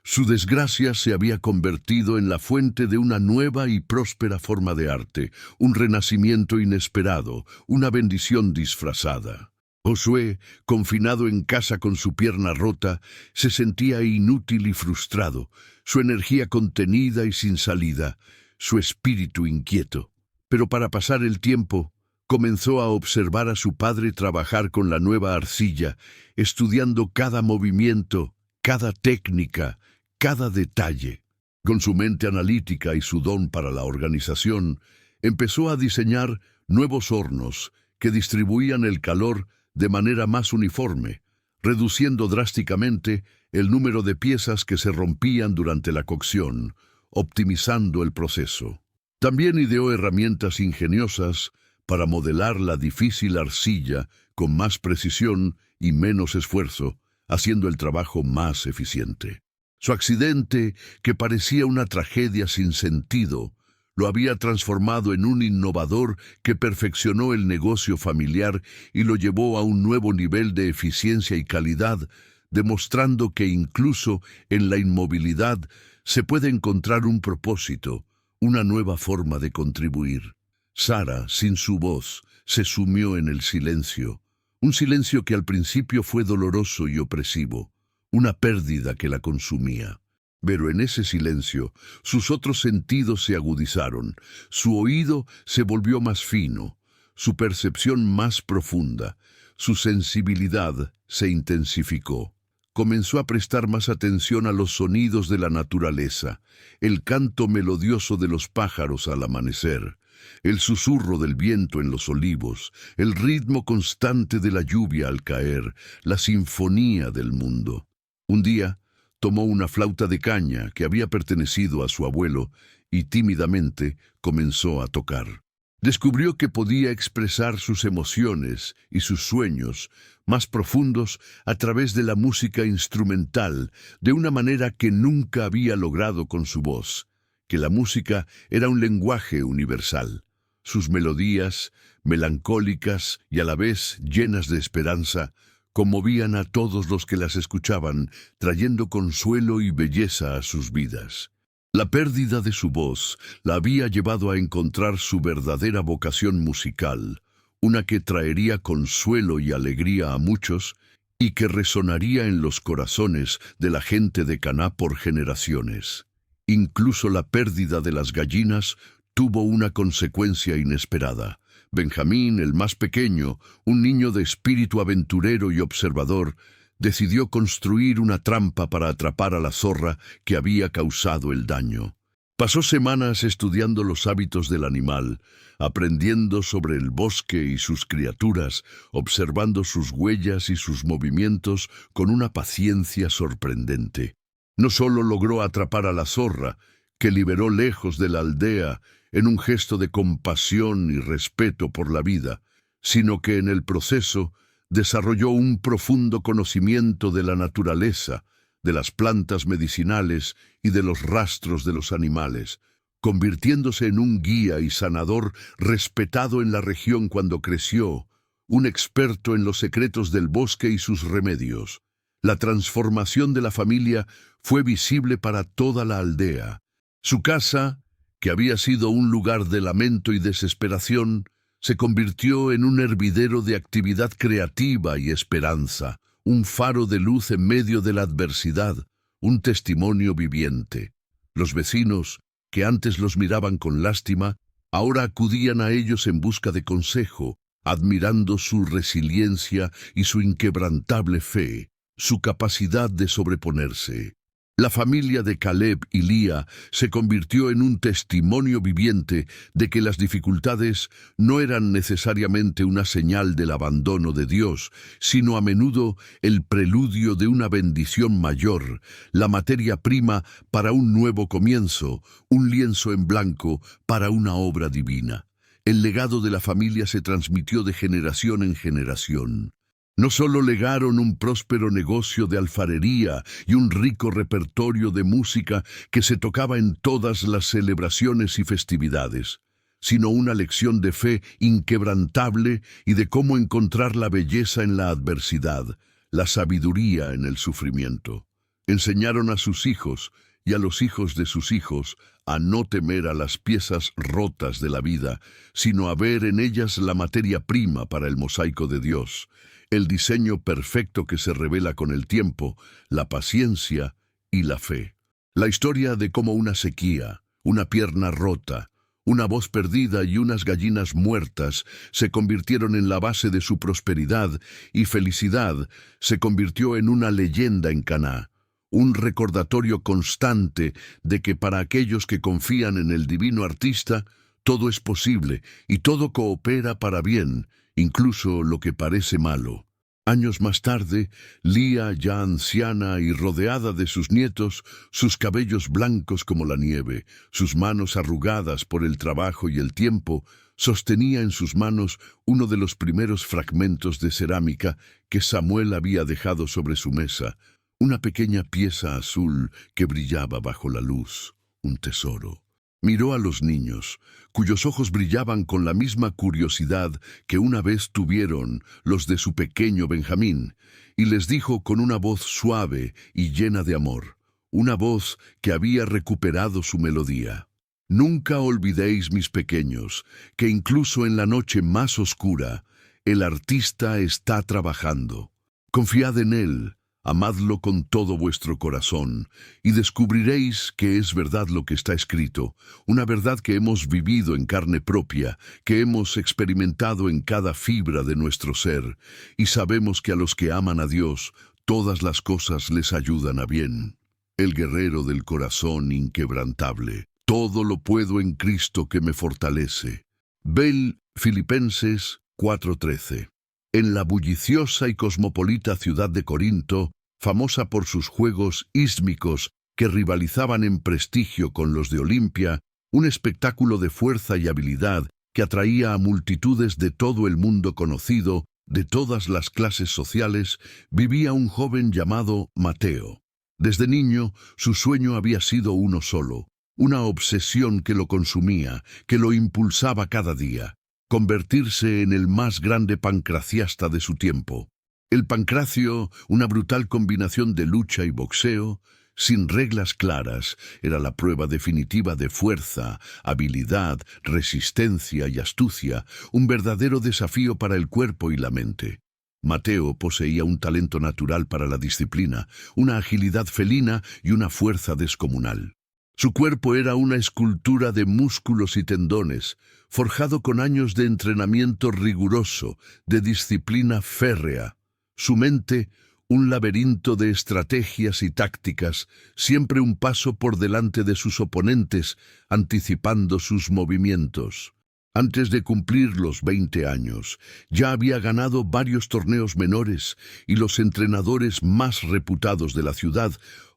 Su desgracia se había convertido en la fuente de una nueva y próspera forma de arte, un renacimiento inesperado, una bendición disfrazada. Josué, confinado en casa con su pierna rota, se sentía inútil y frustrado, su energía contenida y sin salida, su espíritu inquieto. Pero para pasar el tiempo, comenzó a observar a su padre trabajar con la nueva arcilla, estudiando cada movimiento, cada técnica, cada detalle. Con su mente analítica y su don para la organización, empezó a diseñar nuevos hornos que distribuían el calor de manera más uniforme, reduciendo drásticamente el número de piezas que se rompían durante la cocción, optimizando el proceso. También ideó herramientas ingeniosas para modelar la difícil arcilla con más precisión y menos esfuerzo, haciendo el trabajo más eficiente. Su accidente, que parecía una tragedia sin sentido, lo había transformado en un innovador que perfeccionó el negocio familiar y lo llevó a un nuevo nivel de eficiencia y calidad, demostrando que incluso en la inmovilidad se puede encontrar un propósito, una nueva forma de contribuir. Sara, sin su voz, se sumió en el silencio, un silencio que al principio fue doloroso y opresivo, una pérdida que la consumía. Pero en ese silencio, sus otros sentidos se agudizaron, su oído se volvió más fino, su percepción más profunda, su sensibilidad se intensificó. Comenzó a prestar más atención a los sonidos de la naturaleza, el canto melodioso de los pájaros al amanecer, el susurro del viento en los olivos, el ritmo constante de la lluvia al caer, la sinfonía del mundo. Un día, tomó una flauta de caña que había pertenecido a su abuelo y tímidamente comenzó a tocar. Descubrió que podía expresar sus emociones y sus sueños más profundos a través de la música instrumental de una manera que nunca había logrado con su voz, que la música era un lenguaje universal. Sus melodías, melancólicas y a la vez llenas de esperanza, conmovían a todos los que las escuchaban, trayendo consuelo y belleza a sus vidas. La pérdida de su voz la había llevado a encontrar su verdadera vocación musical, una que traería consuelo y alegría a muchos y que resonaría en los corazones de la gente de Caná por generaciones. Incluso la pérdida de las gallinas tuvo una consecuencia inesperada. Benjamín, el más pequeño, un niño de espíritu aventurero y observador, decidió construir una trampa para atrapar a la zorra que había causado el daño. Pasó semanas estudiando los hábitos del animal, aprendiendo sobre el bosque y sus criaturas, observando sus huellas y sus movimientos con una paciencia sorprendente. No solo logró atrapar a la zorra, que liberó lejos de la aldea en un gesto de compasión y respeto por la vida, sino que en el proceso desarrolló un profundo conocimiento de la naturaleza, de las plantas medicinales y de los rastros de los animales, convirtiéndose en un guía y sanador respetado en la región cuando creció, un experto en los secretos del bosque y sus remedios. La transformación de la familia fue visible para toda la aldea. Su casa, que había sido un lugar de lamento y desesperación, se convirtió en un hervidero de actividad creativa y esperanza, un faro de luz en medio de la adversidad, un testimonio viviente. Los vecinos, que antes los miraban con lástima, ahora acudían a ellos en busca de consejo, admirando su resiliencia y su inquebrantable fe, su capacidad de sobreponerse. La familia de Caleb y Lía se convirtió en un testimonio viviente de que las dificultades no eran necesariamente una señal del abandono de Dios, sino a menudo el preludio de una bendición mayor, la materia prima para un nuevo comienzo, un lienzo en blanco para una obra divina. El legado de la familia se transmitió de generación en generación. No solo legaron un próspero negocio de alfarería y un rico repertorio de música que se tocaba en todas las celebraciones y festividades, sino una lección de fe inquebrantable y de cómo encontrar la belleza en la adversidad, la sabiduría en el sufrimiento. Enseñaron a sus hijos y a los hijos de sus hijos a no temer a las piezas rotas de la vida, sino a ver en ellas la materia prima para el mosaico de Dios, el diseño perfecto que se revela con el tiempo, la paciencia y la fe. La historia de cómo una sequía, una pierna rota, una voz perdida y unas gallinas muertas se convirtieron en la base de su prosperidad y felicidad se convirtió en una leyenda en Caná, un recordatorio constante de que para aquellos que confían en el divino artista, todo es posible y todo coopera para bien, incluso lo que parece malo. Años más tarde, Lía, ya anciana y rodeada de sus nietos, sus cabellos blancos como la nieve, sus manos arrugadas por el trabajo y el tiempo, sostenía en sus manos uno de los primeros fragmentos de cerámica que Samuel había dejado sobre su mesa, una pequeña pieza azul que brillaba bajo la luz, un tesoro. Miró a los niños, cuyos ojos brillaban con la misma curiosidad que una vez tuvieron los de su pequeño Benjamín, y les dijo con una voz suave y llena de amor, una voz que había recuperado su melodía: Nunca olvidéis, mis pequeños, que incluso en la noche más oscura, el artista está trabajando. Confiad en él, amadlo con todo vuestro corazón, y descubriréis que es verdad lo que está escrito, una verdad que hemos vivido en carne propia, que hemos experimentado en cada fibra de nuestro ser, y sabemos que a los que aman a Dios, todas las cosas les ayudan a bien. El guerrero del corazón inquebrantable. Todo lo puedo en Cristo que me fortalece. Ve Filipenses 4:13. En la bulliciosa y cosmopolita ciudad de Corinto, famosa por sus juegos ísmicos que rivalizaban en prestigio con los de Olimpia, un espectáculo de fuerza y habilidad que atraía a multitudes de todo el mundo conocido, de todas las clases sociales, vivía un joven llamado Mateo. Desde niño, su sueño había sido uno solo, una obsesión que lo consumía, que lo impulsaba cada día: convertirse en el más grande pancraciasta de su tiempo. El pancracio, una brutal combinación de lucha y boxeo, sin reglas claras, era la prueba definitiva de fuerza, habilidad, resistencia y astucia, un verdadero desafío para el cuerpo y la mente. Mateo poseía un talento natural para la disciplina, una agilidad felina y una fuerza descomunal. Su cuerpo era una escultura de músculos y tendones, forjado con años de entrenamiento riguroso, de disciplina férrea. Su mente, un laberinto de estrategias y tácticas, siempre un paso por delante de sus oponentes, anticipando sus movimientos. Antes de cumplir los 20 años, ya había ganado varios torneos menores y los entrenadores más reputados de la ciudad,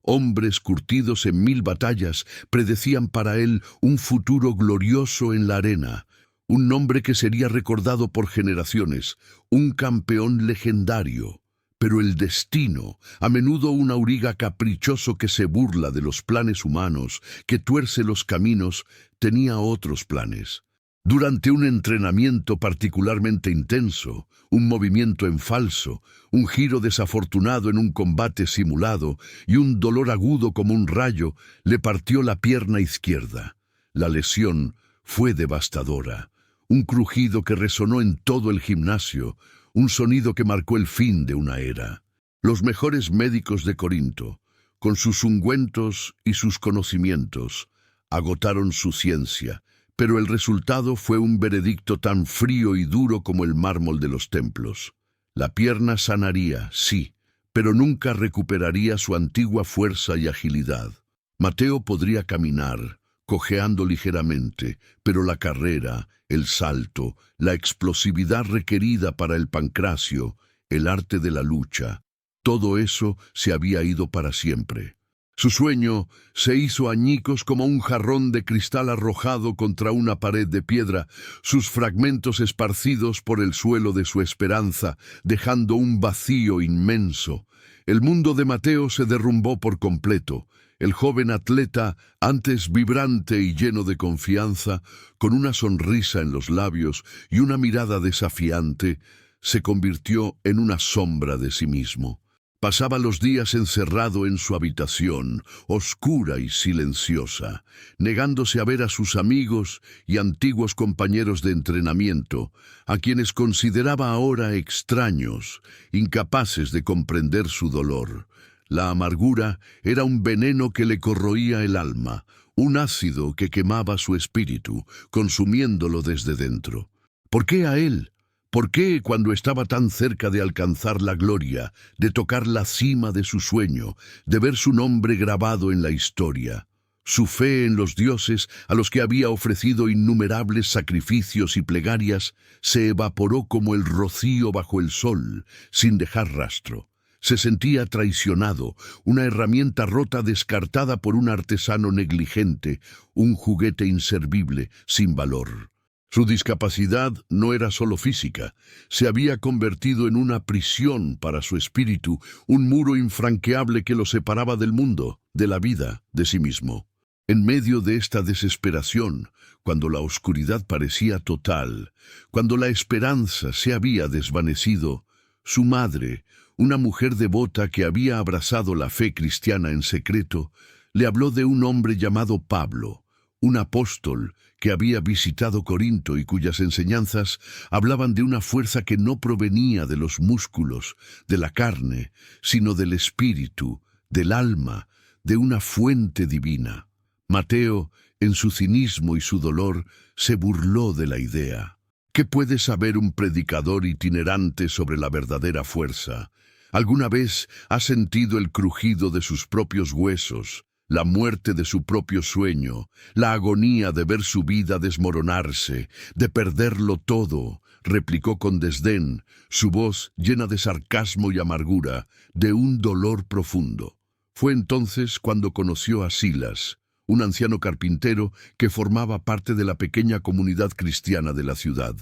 hombres curtidos en 1000 batallas, predecían para él un futuro glorioso en la arena, un nombre que sería recordado por generaciones, un campeón legendario. Pero el destino, a menudo un auriga caprichoso que se burla de los planes humanos, que tuerce los caminos, tenía otros planes. Durante un entrenamiento particularmente intenso, un movimiento en falso, un giro desafortunado en un combate simulado y un dolor agudo como un rayo, le partió la pierna izquierda. La lesión fue devastadora. Un crujido que resonó en todo el gimnasio, un sonido que marcó el fin de una era. Los mejores médicos de Corinto, con sus ungüentos y sus conocimientos, agotaron su ciencia, pero el resultado fue un veredicto tan frío y duro como el mármol de los templos. La pierna sanaría, sí, pero nunca recuperaría su antigua fuerza y agilidad. Mateo podría caminar, cojeando ligeramente, pero la carrera, el salto, la explosividad requerida para el pancracio, el arte de la lucha, todo eso se había ido para siempre. Su sueño se hizo añicos como un jarrón de cristal arrojado contra una pared de piedra, sus fragmentos esparcidos por el suelo de su esperanza, dejando un vacío inmenso. El mundo de Mateo se derrumbó por completo. El joven atleta, antes vibrante y lleno de confianza, con una sonrisa en los labios y una mirada desafiante, se convirtió en una sombra de sí mismo. Pasaba los días encerrado en su habitación, oscura y silenciosa, negándose a ver a sus amigos y antiguos compañeros de entrenamiento, a quienes consideraba ahora extraños, incapaces de comprender su dolor. La amargura era un veneno que le corroía el alma, un ácido que quemaba su espíritu, consumiéndolo desde dentro. ¿Por qué a él? ¿Por qué, cuando estaba tan cerca de alcanzar la gloria, de tocar la cima de su sueño, de ver su nombre grabado en la historia, su fe en los dioses a los que había ofrecido innumerables sacrificios y plegarias, se evaporó como el rocío bajo el sol, sin dejar rastro? Se sentía traicionado, una herramienta rota descartada por un artesano negligente, un juguete inservible, sin valor. Su discapacidad no era solo física, se había convertido en una prisión para su espíritu, un muro infranqueable que lo separaba del mundo, de la vida, de sí mismo. En medio de esta desesperación, cuando la oscuridad parecía total, cuando la esperanza se había desvanecido, su madre, una mujer devota que había abrazado la fe cristiana en secreto, le habló de un hombre llamado Pablo, un apóstol que había visitado Corinto y cuyas enseñanzas hablaban de una fuerza que no provenía de los músculos, de la carne, sino del espíritu, del alma, de una fuente divina. Mateo, en su cinismo y su dolor, se burló de la idea. ¿Qué puede saber un predicador itinerante sobre la verdadera fuerza? ¿Alguna vez ha sentido el crujido de sus propios huesos, la muerte de su propio sueño, la agonía de ver su vida desmoronarse, de perderlo todo? Replicó con desdén, su voz llena de sarcasmo y amargura, de un dolor profundo. Fue entonces cuando conoció a Silas, un anciano carpintero que formaba parte de la pequeña comunidad cristiana de la ciudad.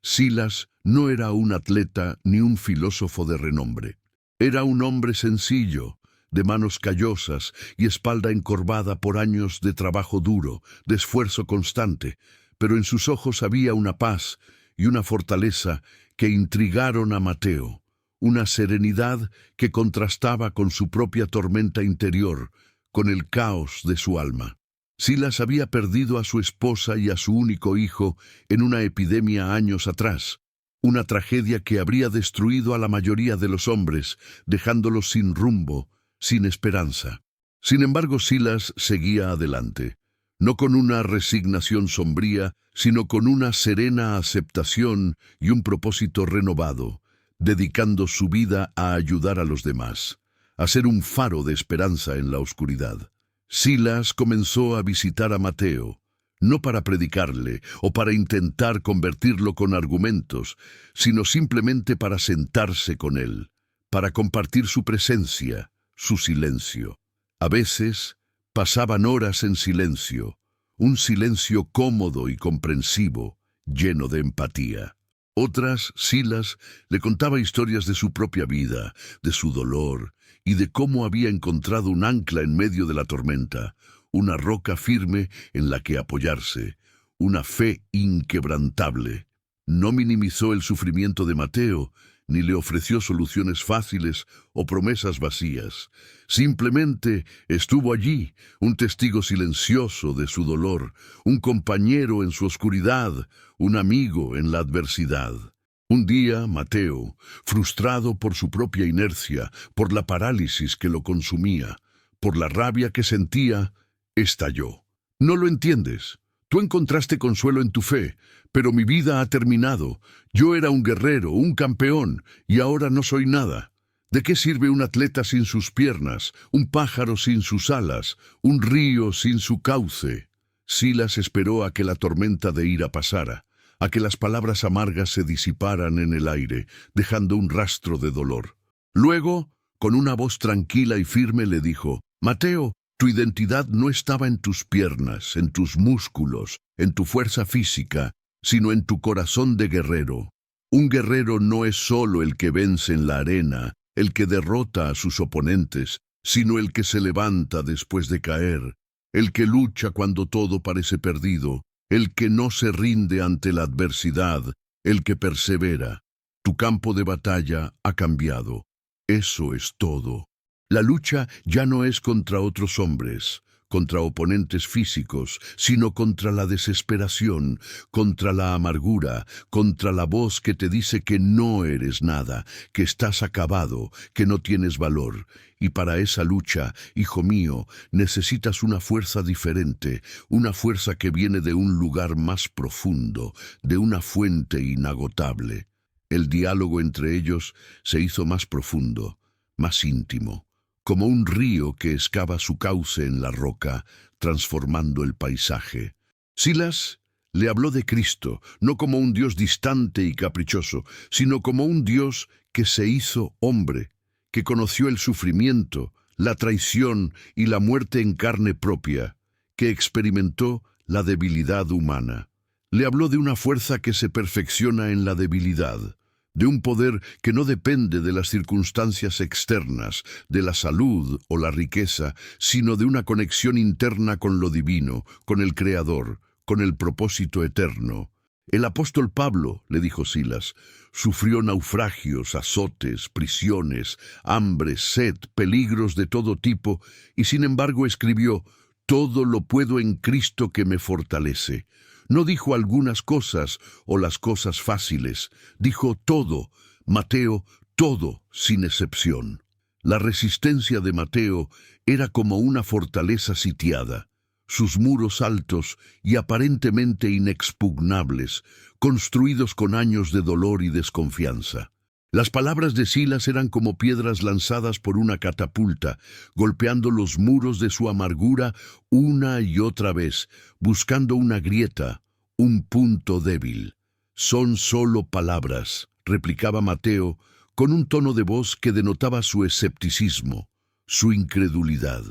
Silas no era un atleta ni un filósofo de renombre. Era un hombre sencillo, de manos callosas y espalda encorvada por años de trabajo duro, de esfuerzo constante, pero en sus ojos había una paz y una fortaleza que intrigaron a Mateo, una serenidad que contrastaba con su propia tormenta interior, con el caos de su alma. Silas había perdido a su esposa y a su único hijo en una epidemia años atrás, una tragedia que habría destruido a la mayoría de los hombres, dejándolos sin rumbo, sin esperanza. Sin embargo, Silas seguía adelante, no con una resignación sombría, sino con una serena aceptación y un propósito renovado, dedicando su vida a ayudar a los demás, a ser un faro de esperanza en la oscuridad. Silas comenzó a visitar a Mateo, no para predicarle o para intentar convertirlo con argumentos, sino simplemente para sentarse con él, para compartir su presencia, su silencio. A veces pasaban horas en silencio, un silencio cómodo y comprensivo, lleno de empatía. Otras, Silas le contaba historias de su propia vida, de su dolor, y de cómo había encontrado un ancla en medio de la tormenta, una roca firme en la que apoyarse, una fe inquebrantable. No minimizó el sufrimiento de Mateo, ni le ofreció soluciones fáciles o promesas vacías. Simplemente estuvo allí, un testigo silencioso de su dolor, un compañero en su oscuridad, un amigo en la adversidad. Un día, Mateo, frustrado por su propia inercia, por la parálisis que lo consumía, por la rabia que sentía, estalló. «No lo entiendes. Tú encontraste consuelo en tu fe, pero mi vida ha terminado. Yo era un guerrero, un campeón, y ahora no soy nada. ¿De qué sirve un atleta sin sus piernas, un pájaro sin sus alas, un río sin su cauce?» Silas esperó a que la tormenta de ira pasara, a que las palabras amargas se disiparan en el aire, dejando un rastro de dolor. Luego, con una voz tranquila y firme, le dijo: «Mateo, tu identidad no estaba en tus piernas, en tus músculos, en tu fuerza física, sino en tu corazón de guerrero. Un guerrero no es solo el que vence en la arena, el que derrota a sus oponentes, sino el que se levanta después de caer, el que lucha cuando todo parece perdido, el que no se rinde ante la adversidad, el que persevera. Tu campo de batalla ha cambiado. Eso es todo. La lucha ya no es contra otros hombres, contra oponentes físicos, sino contra la desesperación, contra la amargura, contra la voz que te dice que no eres nada, que estás acabado, que no tienes valor. Y para esa lucha, hijo mío, necesitas una fuerza diferente, una fuerza que viene de un lugar más profundo, de una fuente inagotable. El diálogo entre ellos se hizo más profundo, más íntimo, como un río que excava su cauce en la roca, transformando el paisaje. Silas le habló de Cristo, no como un Dios distante y caprichoso, sino como un Dios que se hizo hombre, que conoció el sufrimiento, la traición y la muerte en carne propia, que experimentó la debilidad humana. Le habló de una fuerza que se perfecciona en la debilidad, de un poder que no depende de las circunstancias externas, de la salud o la riqueza, sino de una conexión interna con lo divino, con el Creador, con el propósito eterno. El apóstol Pablo, le dijo Silas, sufrió naufragios, azotes, prisiones, hambre, sed, peligros de todo tipo, y sin embargo escribió: Todo lo puedo en Cristo que me fortalece. No dijo algunas cosas o las cosas fáciles, dijo todo, Mateo, todo, sin excepción. La resistencia de Mateo era como una fortaleza sitiada. Sus muros altos y aparentemente inexpugnables, construidos con años de dolor y desconfianza. Las palabras de Silas eran como piedras lanzadas por una catapulta, golpeando los muros de su amargura una y otra vez, buscando una grieta, un punto débil. Son solo palabras, replicaba Mateo, con un tono de voz que denotaba su escepticismo, su incredulidad.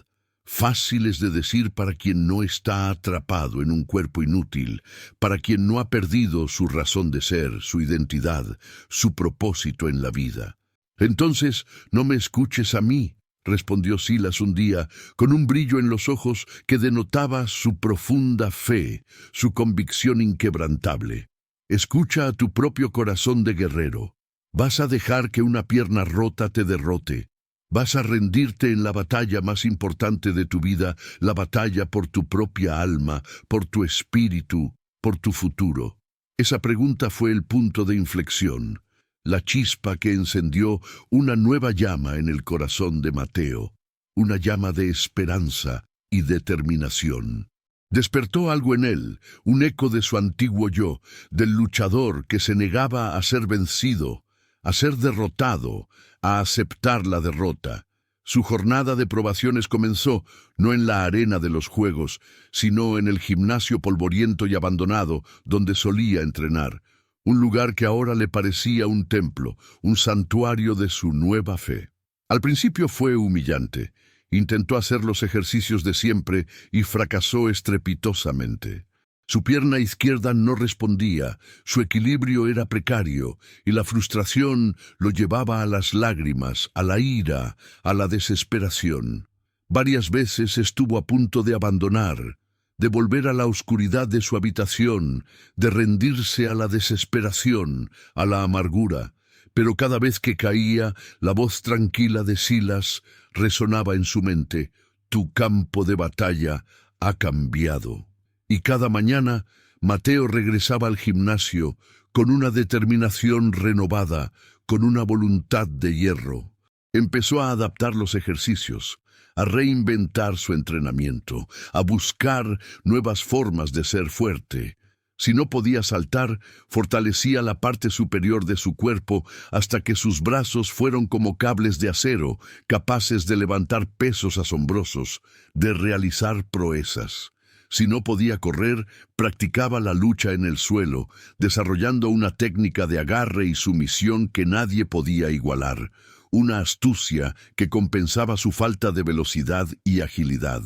Fáciles de decir para quien no está atrapado en un cuerpo inútil, para quien no ha perdido su razón de ser, su identidad, su propósito en la vida. Entonces, no me escuches a mí, respondió Silas un día, con un brillo en los ojos que denotaba su profunda fe, su convicción inquebrantable. Escucha a tu propio corazón de guerrero. Vas a dejar que una pierna rota te derrote. Vas a rendirte en la batalla más importante de tu vida, la batalla por tu propia alma, por tu espíritu, por tu futuro. Esa pregunta fue el punto de inflexión, la chispa que encendió una nueva llama en el corazón de Mateo, una llama de esperanza y determinación. Despertó algo en él, un eco de su antiguo yo, del luchador que se negaba a ser vencido, a ser derrotado, a aceptar la derrota. Su jornada de probaciones comenzó, no en la arena de los juegos, sino en el gimnasio polvoriento y abandonado donde solía entrenar, un lugar que ahora le parecía un templo, un santuario de su nueva fe. Al principio fue humillante. Intentó hacer los ejercicios de siempre y fracasó estrepitosamente. Su pierna izquierda no respondía, su equilibrio era precario, y la frustración lo llevaba a las lágrimas, a la ira, a la desesperación. Varias veces estuvo a punto de abandonar, de volver a la oscuridad de su habitación, de rendirse a la desesperación, a la amargura. Pero cada vez que caía, la voz tranquila de Silas resonaba en su mente: «Tu campo de batalla ha cambiado». Y cada mañana, Mateo regresaba al gimnasio con una determinación renovada, con una voluntad de hierro. Empezó a adaptar los ejercicios, a reinventar su entrenamiento, a buscar nuevas formas de ser fuerte. Si no podía saltar, fortalecía la parte superior de su cuerpo hasta que sus brazos fueron como cables de acero, capaces de levantar pesos asombrosos, de realizar proezas. Si no podía correr, practicaba la lucha en el suelo, desarrollando una técnica de agarre y sumisión que nadie podía igualar, una astucia que compensaba su falta de velocidad y agilidad.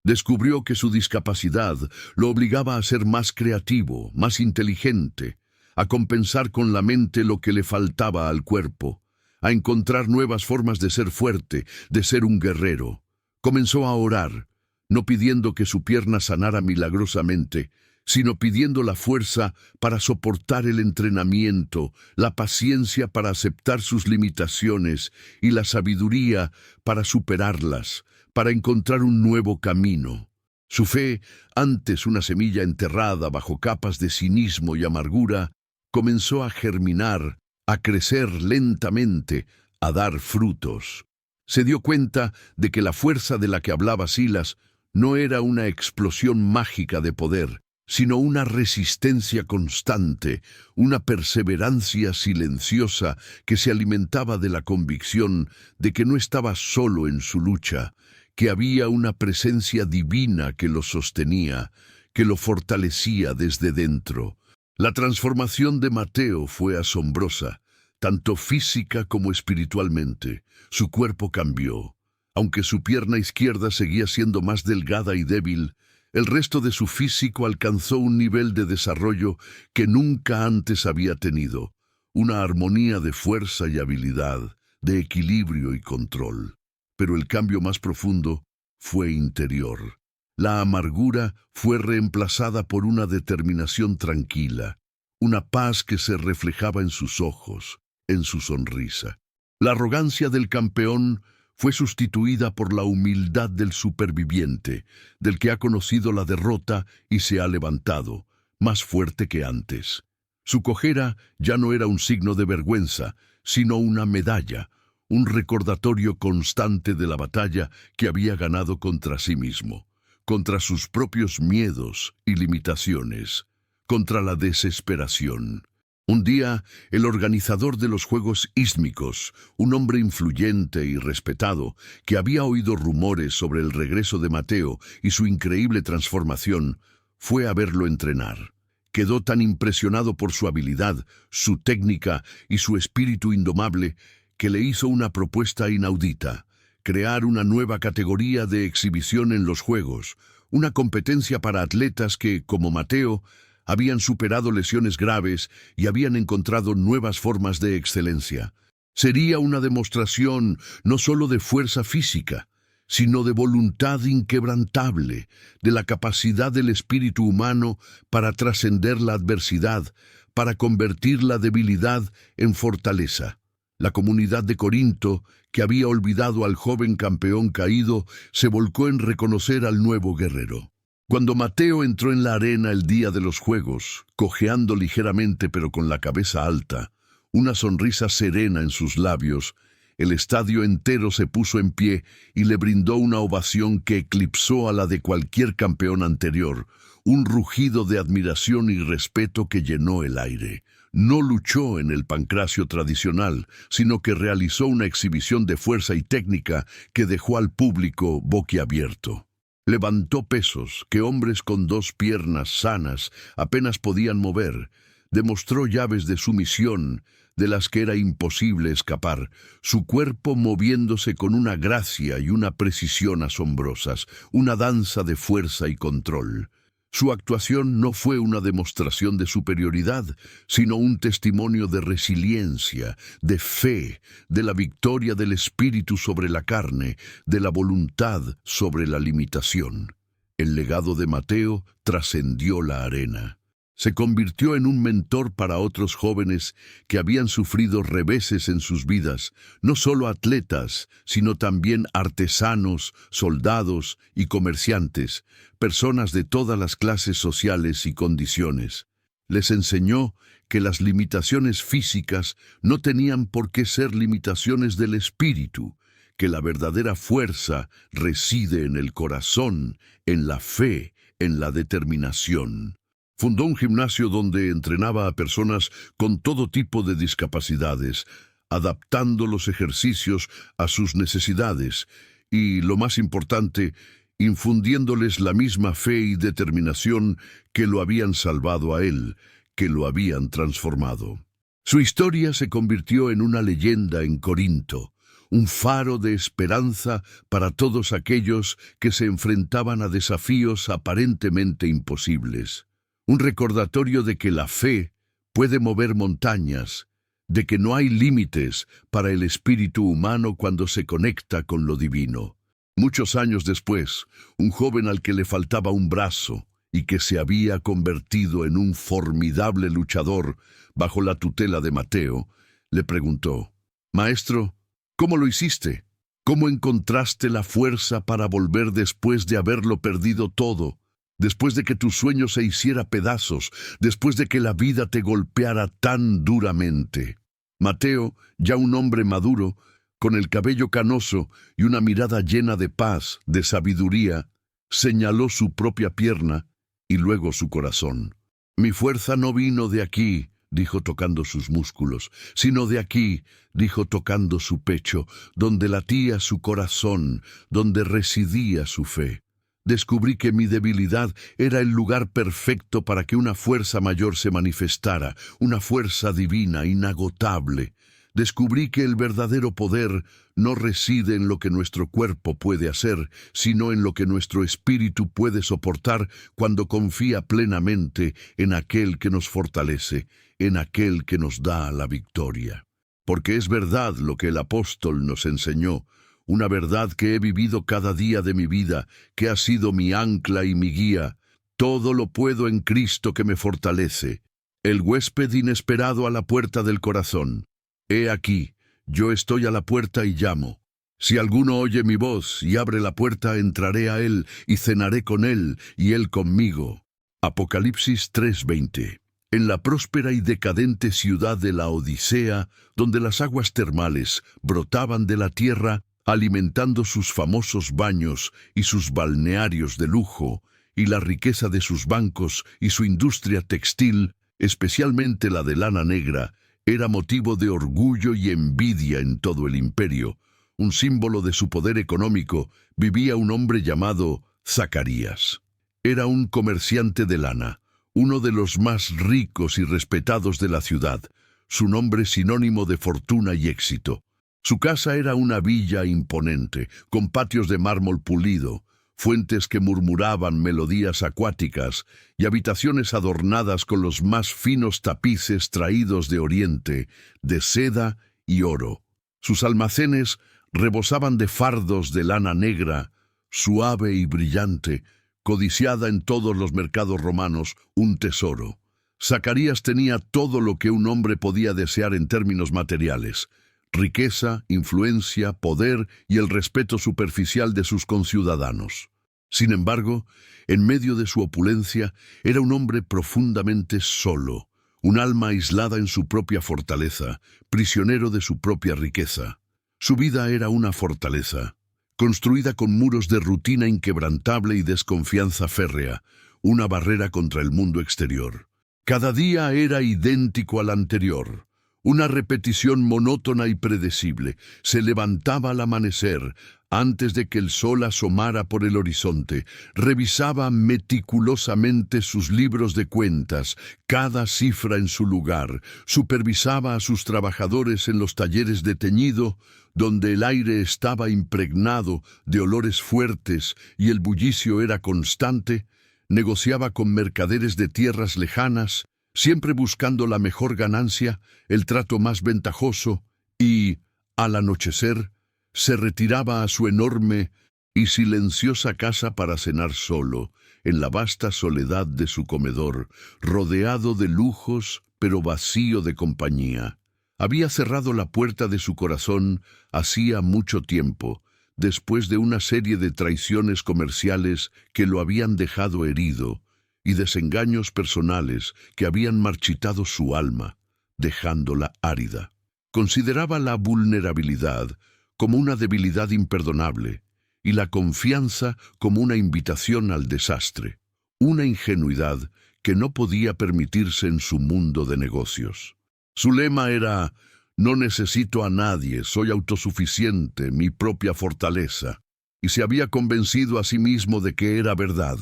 Descubrió que su discapacidad lo obligaba a ser más creativo, más inteligente, a compensar con la mente lo que le faltaba al cuerpo, a encontrar nuevas formas de ser fuerte, de ser un guerrero. Comenzó a orar, no pidiendo que su pierna sanara milagrosamente, sino pidiendo la fuerza para soportar el entrenamiento, la paciencia para aceptar sus limitaciones y la sabiduría para superarlas, para encontrar un nuevo camino. Su fe, antes una semilla enterrada bajo capas de cinismo y amargura, comenzó a germinar, a crecer lentamente, a dar frutos. Se dio cuenta de que la fuerza de la que hablaba Silas no era una explosión mágica de poder, sino una resistencia constante, una perseverancia silenciosa que se alimentaba de la convicción de que no estaba solo en su lucha, que había una presencia divina que lo sostenía, que lo fortalecía desde dentro. La transformación de Mateo fue asombrosa, tanto física como espiritualmente. Su cuerpo cambió. Aunque su pierna izquierda seguía siendo más delgada y débil, el resto de su físico alcanzó un nivel de desarrollo que nunca antes había tenido, una armonía de fuerza y habilidad, de equilibrio y control. Pero el cambio más profundo fue interior. La amargura fue reemplazada por una determinación tranquila, una paz que se reflejaba en sus ojos, en su sonrisa. La arrogancia del campeón fue sustituida por la humildad del superviviente, del que ha conocido la derrota y se ha levantado, más fuerte que antes. Su cojera ya no era un signo de vergüenza, sino una medalla, un recordatorio constante de la batalla que había ganado contra sí mismo, contra sus propios miedos y limitaciones, contra la desesperación. Un día, el organizador de los Juegos Ístmicos, un hombre influyente y respetado, que había oído rumores sobre el regreso de Mateo y su increíble transformación, fue a verlo entrenar. Quedó tan impresionado por su habilidad, su técnica y su espíritu indomable, que le hizo una propuesta inaudita: crear una nueva categoría de exhibición en los Juegos, una competencia para atletas que, como Mateo, habían superado lesiones graves y habían encontrado nuevas formas de excelencia. Sería una demostración no solo de fuerza física, sino de voluntad inquebrantable, de la capacidad del espíritu humano para trascender la adversidad, para convertir la debilidad en fortaleza. La comunidad de Corinto, que había olvidado al joven campeón caído, se volcó en reconocer al nuevo guerrero. Cuando Mateo entró en la arena el día de los Juegos, cojeando ligeramente pero con la cabeza alta, una sonrisa serena en sus labios, el estadio entero se puso en pie y le brindó una ovación que eclipsó a la de cualquier campeón anterior, un rugido de admiración y respeto que llenó el aire. No luchó en el pancracio tradicional, sino que realizó una exhibición de fuerza y técnica que dejó al público boquiabierto. Levantó pesos que hombres con 2 piernas sanas apenas podían mover. Demostró llaves de sumisión de las que era imposible escapar, su cuerpo moviéndose con una gracia y una precisión asombrosas, una danza de fuerza y control. Su actuación no fue una demostración de superioridad, sino un testimonio de resiliencia, de fe, de la victoria del espíritu sobre la carne, de la voluntad sobre la limitación. El legado de Mateo trascendió la arena. Se convirtió en un mentor para otros jóvenes que habían sufrido reveses en sus vidas, no solo atletas, sino también artesanos, soldados y comerciantes, personas de todas las clases sociales y condiciones. Les enseñó que las limitaciones físicas no tenían por qué ser limitaciones del espíritu, que la verdadera fuerza reside en el corazón, en la fe, en la determinación. Fundó un gimnasio donde entrenaba a personas con todo tipo de discapacidades, adaptando los ejercicios a sus necesidades y, lo más importante, infundiéndoles la misma fe y determinación que lo habían salvado a él, que lo habían transformado. Su historia se convirtió en una leyenda en Corinto, un faro de esperanza para todos aquellos que se enfrentaban a desafíos aparentemente imposibles. Un recordatorio de que la fe puede mover montañas, de que no hay límites para el espíritu humano cuando se conecta con lo divino. Muchos años después, un joven al que le faltaba un brazo y que se había convertido en un formidable luchador bajo la tutela de Mateo, le preguntó: «Maestro, ¿cómo lo hiciste? ¿Cómo encontraste la fuerza para volver después de haberlo perdido todo? Después de que tu sueño se hiciera pedazos, después de que la vida te golpeara tan duramente». Mateo, ya un hombre maduro, con el cabello canoso y una mirada llena de paz, de sabiduría, señaló su propia pierna y luego su corazón. «Mi fuerza no vino de aquí», dijo tocando sus músculos, «sino de aquí», dijo tocando su pecho, donde latía su corazón, donde residía su fe. Descubrí que mi debilidad era el lugar perfecto para que una fuerza mayor se manifestara, una fuerza divina, inagotable. Descubrí que el verdadero poder no reside en lo que nuestro cuerpo puede hacer, sino en lo que nuestro espíritu puede soportar cuando confía plenamente en aquel que nos fortalece, en aquel que nos da la victoria. Porque es verdad lo que el apóstol nos enseñó, una verdad que he vivido cada día de mi vida, que ha sido mi ancla y mi guía. Todo lo puedo en Cristo que me fortalece. El huésped inesperado a la puerta del corazón. He aquí, yo estoy a la puerta y llamo. Si alguno oye mi voz y abre la puerta, entraré a él y cenaré con él y él conmigo. Apocalipsis 3:20. En la próspera y decadente ciudad de la Odisea, donde las aguas termales brotaban de la tierra, alimentando sus famosos baños y sus balnearios de lujo, y la riqueza de sus bancos y su industria textil, especialmente la de lana negra, era motivo de orgullo y envidia en todo el imperio. Un símbolo de su poder económico, vivía un hombre llamado Zacarías. Era un comerciante de lana, uno de los más ricos y respetados de la ciudad, su nombre sinónimo de fortuna y éxito. Su casa era una villa imponente, con patios de mármol pulido, fuentes que murmuraban melodías acuáticas y habitaciones adornadas con los más finos tapices traídos de Oriente, de seda y oro. Sus almacenes rebosaban de fardos de lana negra, suave y brillante, codiciada en todos los mercados romanos, un tesoro. Zacarías tenía todo lo que un hombre podía desear en términos materiales: riqueza, influencia, poder y el respeto superficial de sus conciudadanos. Sin embargo, en medio de su opulencia, era un hombre profundamente solo, un alma aislada en su propia fortaleza, prisionero de su propia riqueza. Su vida era una fortaleza, construida con muros de rutina inquebrantable y desconfianza férrea, una barrera contra el mundo exterior. Cada día era idéntico al anterior. Una repetición monótona y predecible. Se levantaba al amanecer, antes de que el sol asomara por el horizonte. Revisaba meticulosamente sus libros de cuentas, cada cifra en su lugar. Supervisaba a sus trabajadores en los talleres de teñido, donde el aire estaba impregnado de olores fuertes y el bullicio era constante. Negociaba con mercaderes de tierras lejanas, siempre buscando la mejor ganancia, el trato más ventajoso, y, al anochecer, se retiraba a su enorme y silenciosa casa para cenar solo, en la vasta soledad de su comedor, rodeado de lujos, pero vacío de compañía. Había cerrado la puerta de su corazón hacía mucho tiempo, después de una serie de traiciones comerciales que lo habían dejado herido, y desengaños personales que habían marchitado su alma, dejándola árida. Consideraba la vulnerabilidad como una debilidad imperdonable y la confianza como una invitación al desastre, una ingenuidad que no podía permitirse en su mundo de negocios. Su lema era: no necesito a nadie, soy autosuficiente, mi propia fortaleza, y se había convencido a sí mismo de que era verdad,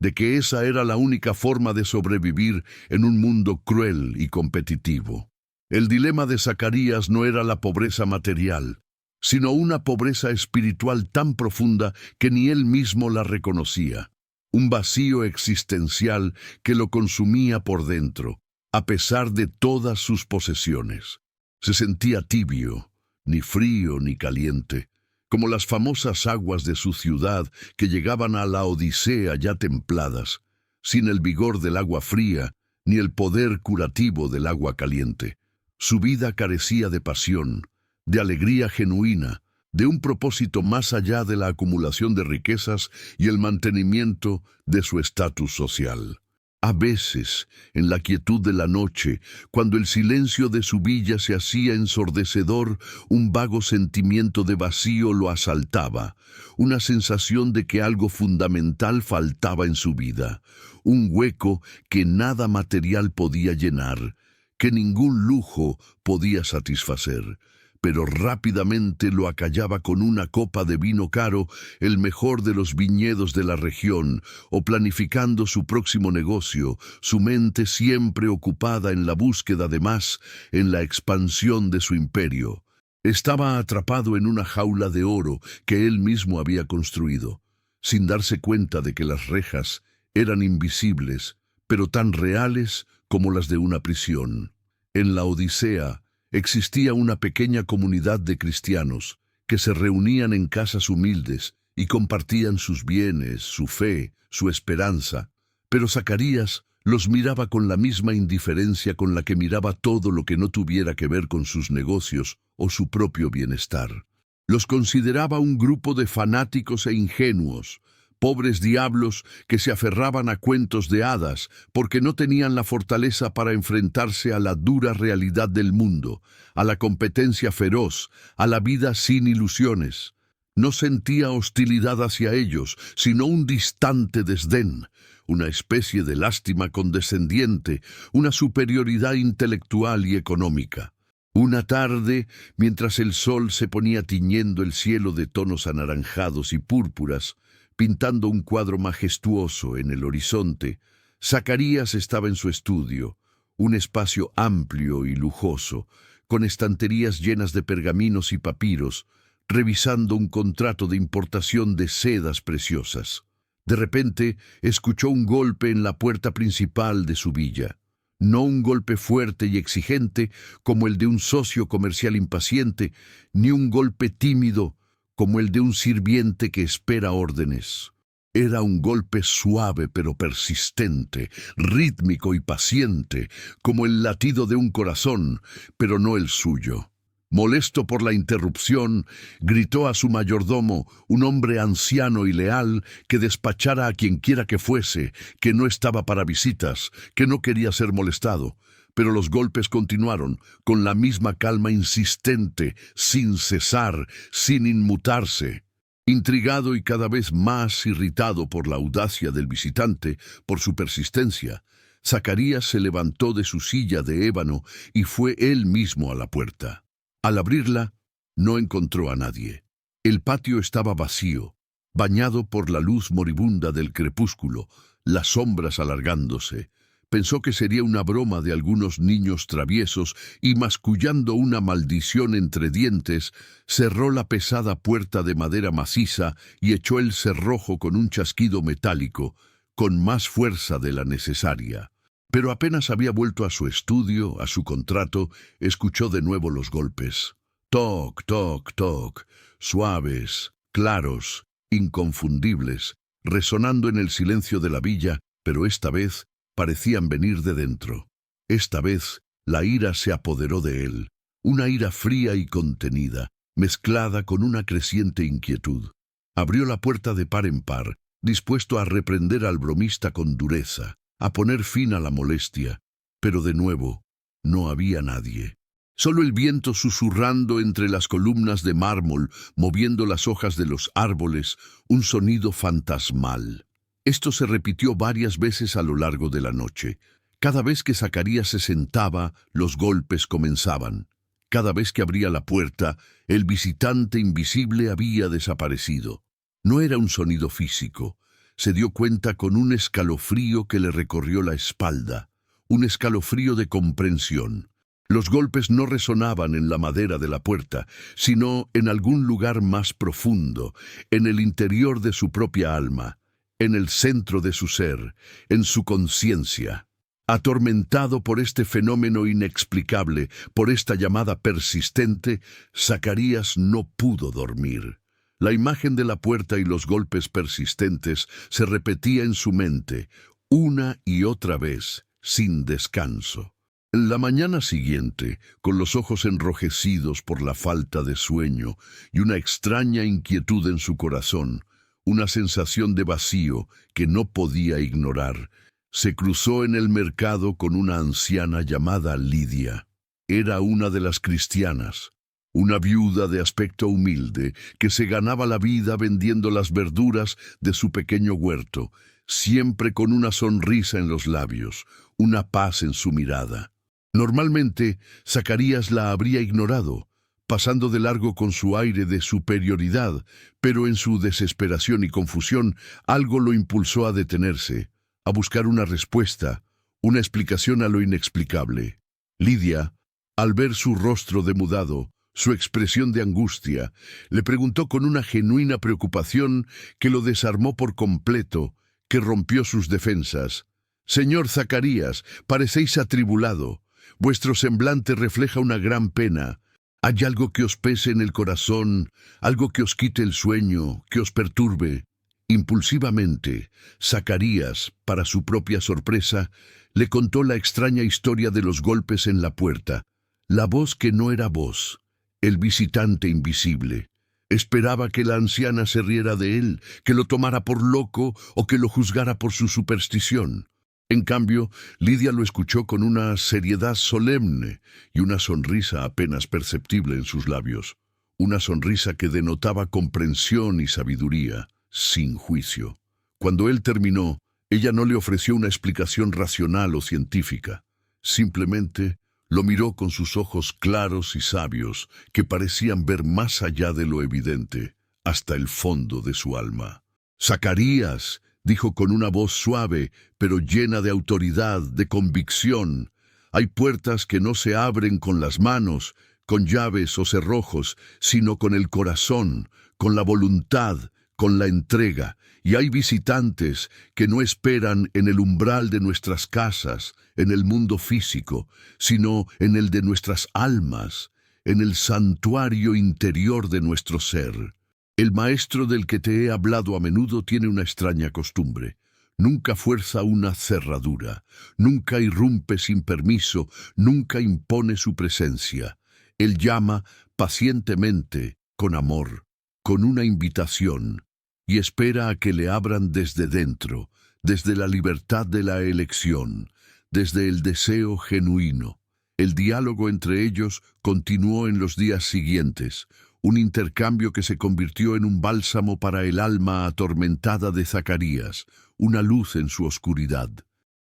de que esa era la única forma de sobrevivir en un mundo cruel y competitivo. El dilema de Zacarías no era la pobreza material, sino una pobreza espiritual tan profunda que ni él mismo la reconocía, un vacío existencial que lo consumía por dentro, a pesar de todas sus posesiones. Se sentía tibio, ni frío ni caliente, como las famosas aguas de su ciudad que llegaban a la Odisea ya templadas, sin el vigor del agua fría ni el poder curativo del agua caliente. Su vida carecía de pasión, de alegría genuina, de un propósito más allá de la acumulación de riquezas y el mantenimiento de su estatus social. A veces, en la quietud de la noche, cuando el silencio de su villa se hacía ensordecedor, un vago sentimiento de vacío lo asaltaba, una sensación de que algo fundamental faltaba en su vida, un hueco que nada material podía llenar, que ningún lujo podía satisfacer, pero rápidamente lo acallaba con una copa de vino caro, el mejor de los viñedos de la región, o planificando su próximo negocio, su mente siempre ocupada en la búsqueda de más, en la expansión de su imperio. Estaba atrapado en una jaula de oro que él mismo había construido, sin darse cuenta de que las rejas eran invisibles, pero tan reales como las de una prisión. En la Odisea existía una pequeña comunidad de cristianos que se reunían en casas humildes y compartían sus bienes, su fe, su esperanza, pero Zacarías los miraba con la misma indiferencia con la que miraba todo lo que no tuviera que ver con sus negocios o su propio bienestar. Los consideraba un grupo de fanáticos e ingenuos, pobres diablos que se aferraban a cuentos de hadas porque no tenían la fortaleza para enfrentarse a la dura realidad del mundo, a la competencia feroz, a la vida sin ilusiones. No sentía hostilidad hacia ellos, sino un distante desdén, una especie de lástima condescendiente, una superioridad intelectual y económica. Una tarde, mientras el sol se ponía tiñendo el cielo de tonos anaranjados y púrpuras, pintando un cuadro majestuoso en el horizonte, Zacarías estaba en su estudio, un espacio amplio y lujoso, con estanterías llenas de pergaminos y papiros, revisando un contrato de importación de sedas preciosas. De repente, escuchó un golpe en la puerta principal de su villa. No un golpe fuerte y exigente como el de un socio comercial impaciente, ni un golpe tímido como el de un sirviente que espera órdenes. Era un golpe suave pero persistente, rítmico y paciente, como el latido de un corazón, pero no el suyo. Molesto por la interrupción, gritó a su mayordomo, un hombre anciano y leal, que despachara a quien quiera que fuese, que no estaba para visitas, que no quería ser molestado. Pero los golpes continuaron, con la misma calma insistente, sin cesar, sin inmutarse. Intrigado y cada vez más irritado por la audacia del visitante, por su persistencia, Zacarías se levantó de su silla de ébano y fue él mismo a la puerta. Al abrirla, no encontró a nadie. El patio estaba vacío, bañado por la luz moribunda del crepúsculo, las sombras alargándose. Pensó que sería una broma de algunos niños traviesos y, mascullando una maldición entre dientes, cerró la pesada puerta de madera maciza y echó el cerrojo con un chasquido metálico, con más fuerza de la necesaria. Pero apenas había vuelto a su estudio, a su contrato, escuchó de nuevo los golpes. Toc, toc, toc, suaves, claros, inconfundibles, resonando en el silencio de la villa, pero esta vez parecían venir de dentro. Esta vez la ira se apoderó de él, una ira fría y contenida, mezclada con una creciente inquietud. Abrió la puerta de par en par, dispuesto a reprender al bromista con dureza, a poner fin a la molestia, pero de nuevo no había nadie. Solo el viento susurrando entre las columnas de mármol, moviendo las hojas de los árboles, un sonido fantasmal. Esto se repitió varias veces a lo largo de la noche. Cada vez que Zacarías se sentaba, los golpes comenzaban. Cada vez que abría la puerta, el visitante invisible había desaparecido. No era un sonido físico. Se dio cuenta con un escalofrío que le recorrió la espalda, un escalofrío de comprensión. Los golpes no resonaban en la madera de la puerta, sino en algún lugar más profundo, en el interior de su propia alma, en el centro de su ser, en su conciencia. Atormentado por este fenómeno inexplicable, por esta llamada persistente, Zacarías no pudo dormir. La imagen de la puerta y los golpes persistentes se repetía en su mente, una y otra vez, sin descanso. La mañana siguiente, con los ojos enrojecidos por la falta de sueño y una extraña inquietud en su corazón, una sensación de vacío que no podía ignorar, se cruzó en el mercado con una anciana llamada Lidia. Era una de las cristianas, una viuda de aspecto humilde que se ganaba la vida vendiendo las verduras de su pequeño huerto, siempre con una sonrisa en los labios, una paz en su mirada. Normalmente, Zacarías la habría ignorado, pasando de largo con su aire de superioridad, pero en su desesperación y confusión algo lo impulsó a detenerse, a buscar una respuesta, una explicación a lo inexplicable. Lidia, al ver su rostro demudado, su expresión de angustia, le preguntó con una genuina preocupación que lo desarmó por completo, que rompió sus defensas. «Señor Zacarías, parecéis atribulado. Vuestro semblante refleja una gran pena. ¿Hay algo que os pese en el corazón, algo que os quite el sueño, que os perturbe?» Impulsivamente, Zacarías, para su propia sorpresa, le contó la extraña historia de los golpes en la puerta, la voz que no era voz, el visitante invisible. Esperaba que la anciana se riera de él, que lo tomara por loco o que lo juzgara por su superstición. En cambio, Lidia lo escuchó con una seriedad solemne y una sonrisa apenas perceptible en sus labios. Una sonrisa que denotaba comprensión y sabiduría, sin juicio. Cuando él terminó, ella no le ofreció una explicación racional o científica. Simplemente lo miró con sus ojos claros y sabios, que parecían ver más allá de lo evidente, hasta el fondo de su alma. «Zacarías», dijo con una voz suave, pero llena de autoridad, de convicción, «hay puertas que no se abren con las manos, con llaves o cerrojos, sino con el corazón, con la voluntad, con la entrega, y hay visitantes que no esperan en el umbral de nuestras casas, en el mundo físico, sino en el de nuestras almas, en el santuario interior de nuestro ser. El maestro del que te he hablado a menudo tiene una extraña costumbre. Nunca fuerza una cerradura, nunca irrumpe sin permiso, nunca impone su presencia. Él llama pacientemente, con amor, con una invitación, y espera a que le abran desde dentro, desde la libertad de la elección, desde el deseo genuino. El diálogo entre ellos continuó en los días siguientes, un intercambio que se convirtió en un bálsamo para el alma atormentada de Zacarías, una luz en su oscuridad.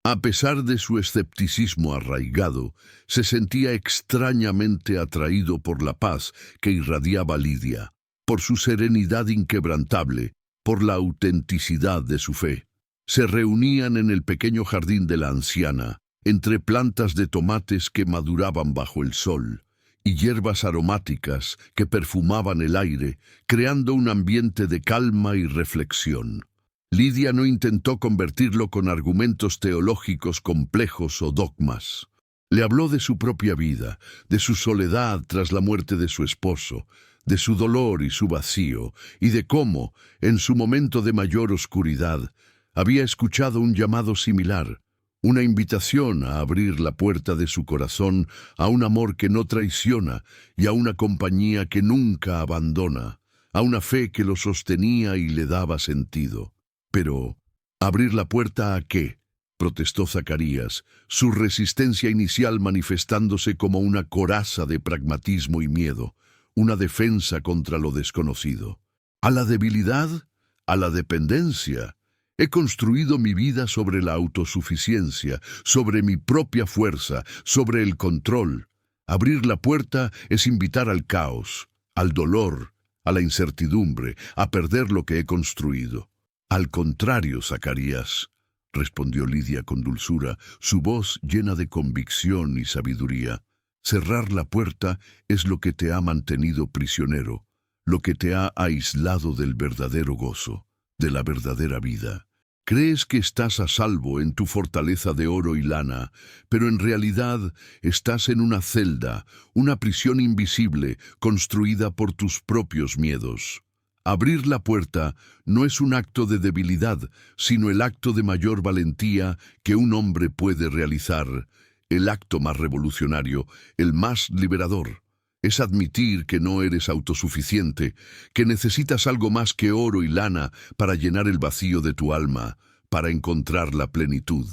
A pesar de su escepticismo arraigado, se sentía extrañamente atraído por la paz que irradiaba Lidia, por su serenidad inquebrantable, por la autenticidad de su fe. Se reunían en el pequeño jardín de la anciana, entre plantas de tomates que maduraban bajo el sol, y hierbas aromáticas que perfumaban el aire, creando un ambiente de calma y reflexión. Lidia no intentó convertirlo con argumentos teológicos complejos o dogmas. Le habló de su propia vida, de su soledad tras la muerte de su esposo, de su dolor y su vacío, y de cómo, en su momento de mayor oscuridad, había escuchado un llamado similar, una invitación a abrir la puerta de su corazón a un amor que no traiciona y a una compañía que nunca abandona, a una fe que lo sostenía y le daba sentido. Pero, ¿abrir la puerta a qué?, protestó Zacarías, su resistencia inicial manifestándose como una coraza de pragmatismo y miedo, una defensa contra lo desconocido. ¿A la debilidad? ¿A la dependencia? He construido mi vida sobre la autosuficiencia, sobre mi propia fuerza, sobre el control. Abrir la puerta es invitar al caos, al dolor, a la incertidumbre, a perder lo que he construido. Al contrario, Zacarías, respondió Lidia con dulzura, su voz llena de convicción y sabiduría. Cerrar la puerta es lo que te ha mantenido prisionero, lo que te ha aislado del verdadero gozo, de la verdadera vida. Crees que estás a salvo en tu fortaleza de oro y lana, pero en realidad estás en una celda, una prisión invisible construida por tus propios miedos. Abrir la puerta no es un acto de debilidad, sino el acto de mayor valentía que un hombre puede realizar, el acto más revolucionario, el más liberador. Es admitir que no eres autosuficiente, que necesitas algo más que oro y lana para llenar el vacío de tu alma, para encontrar la plenitud.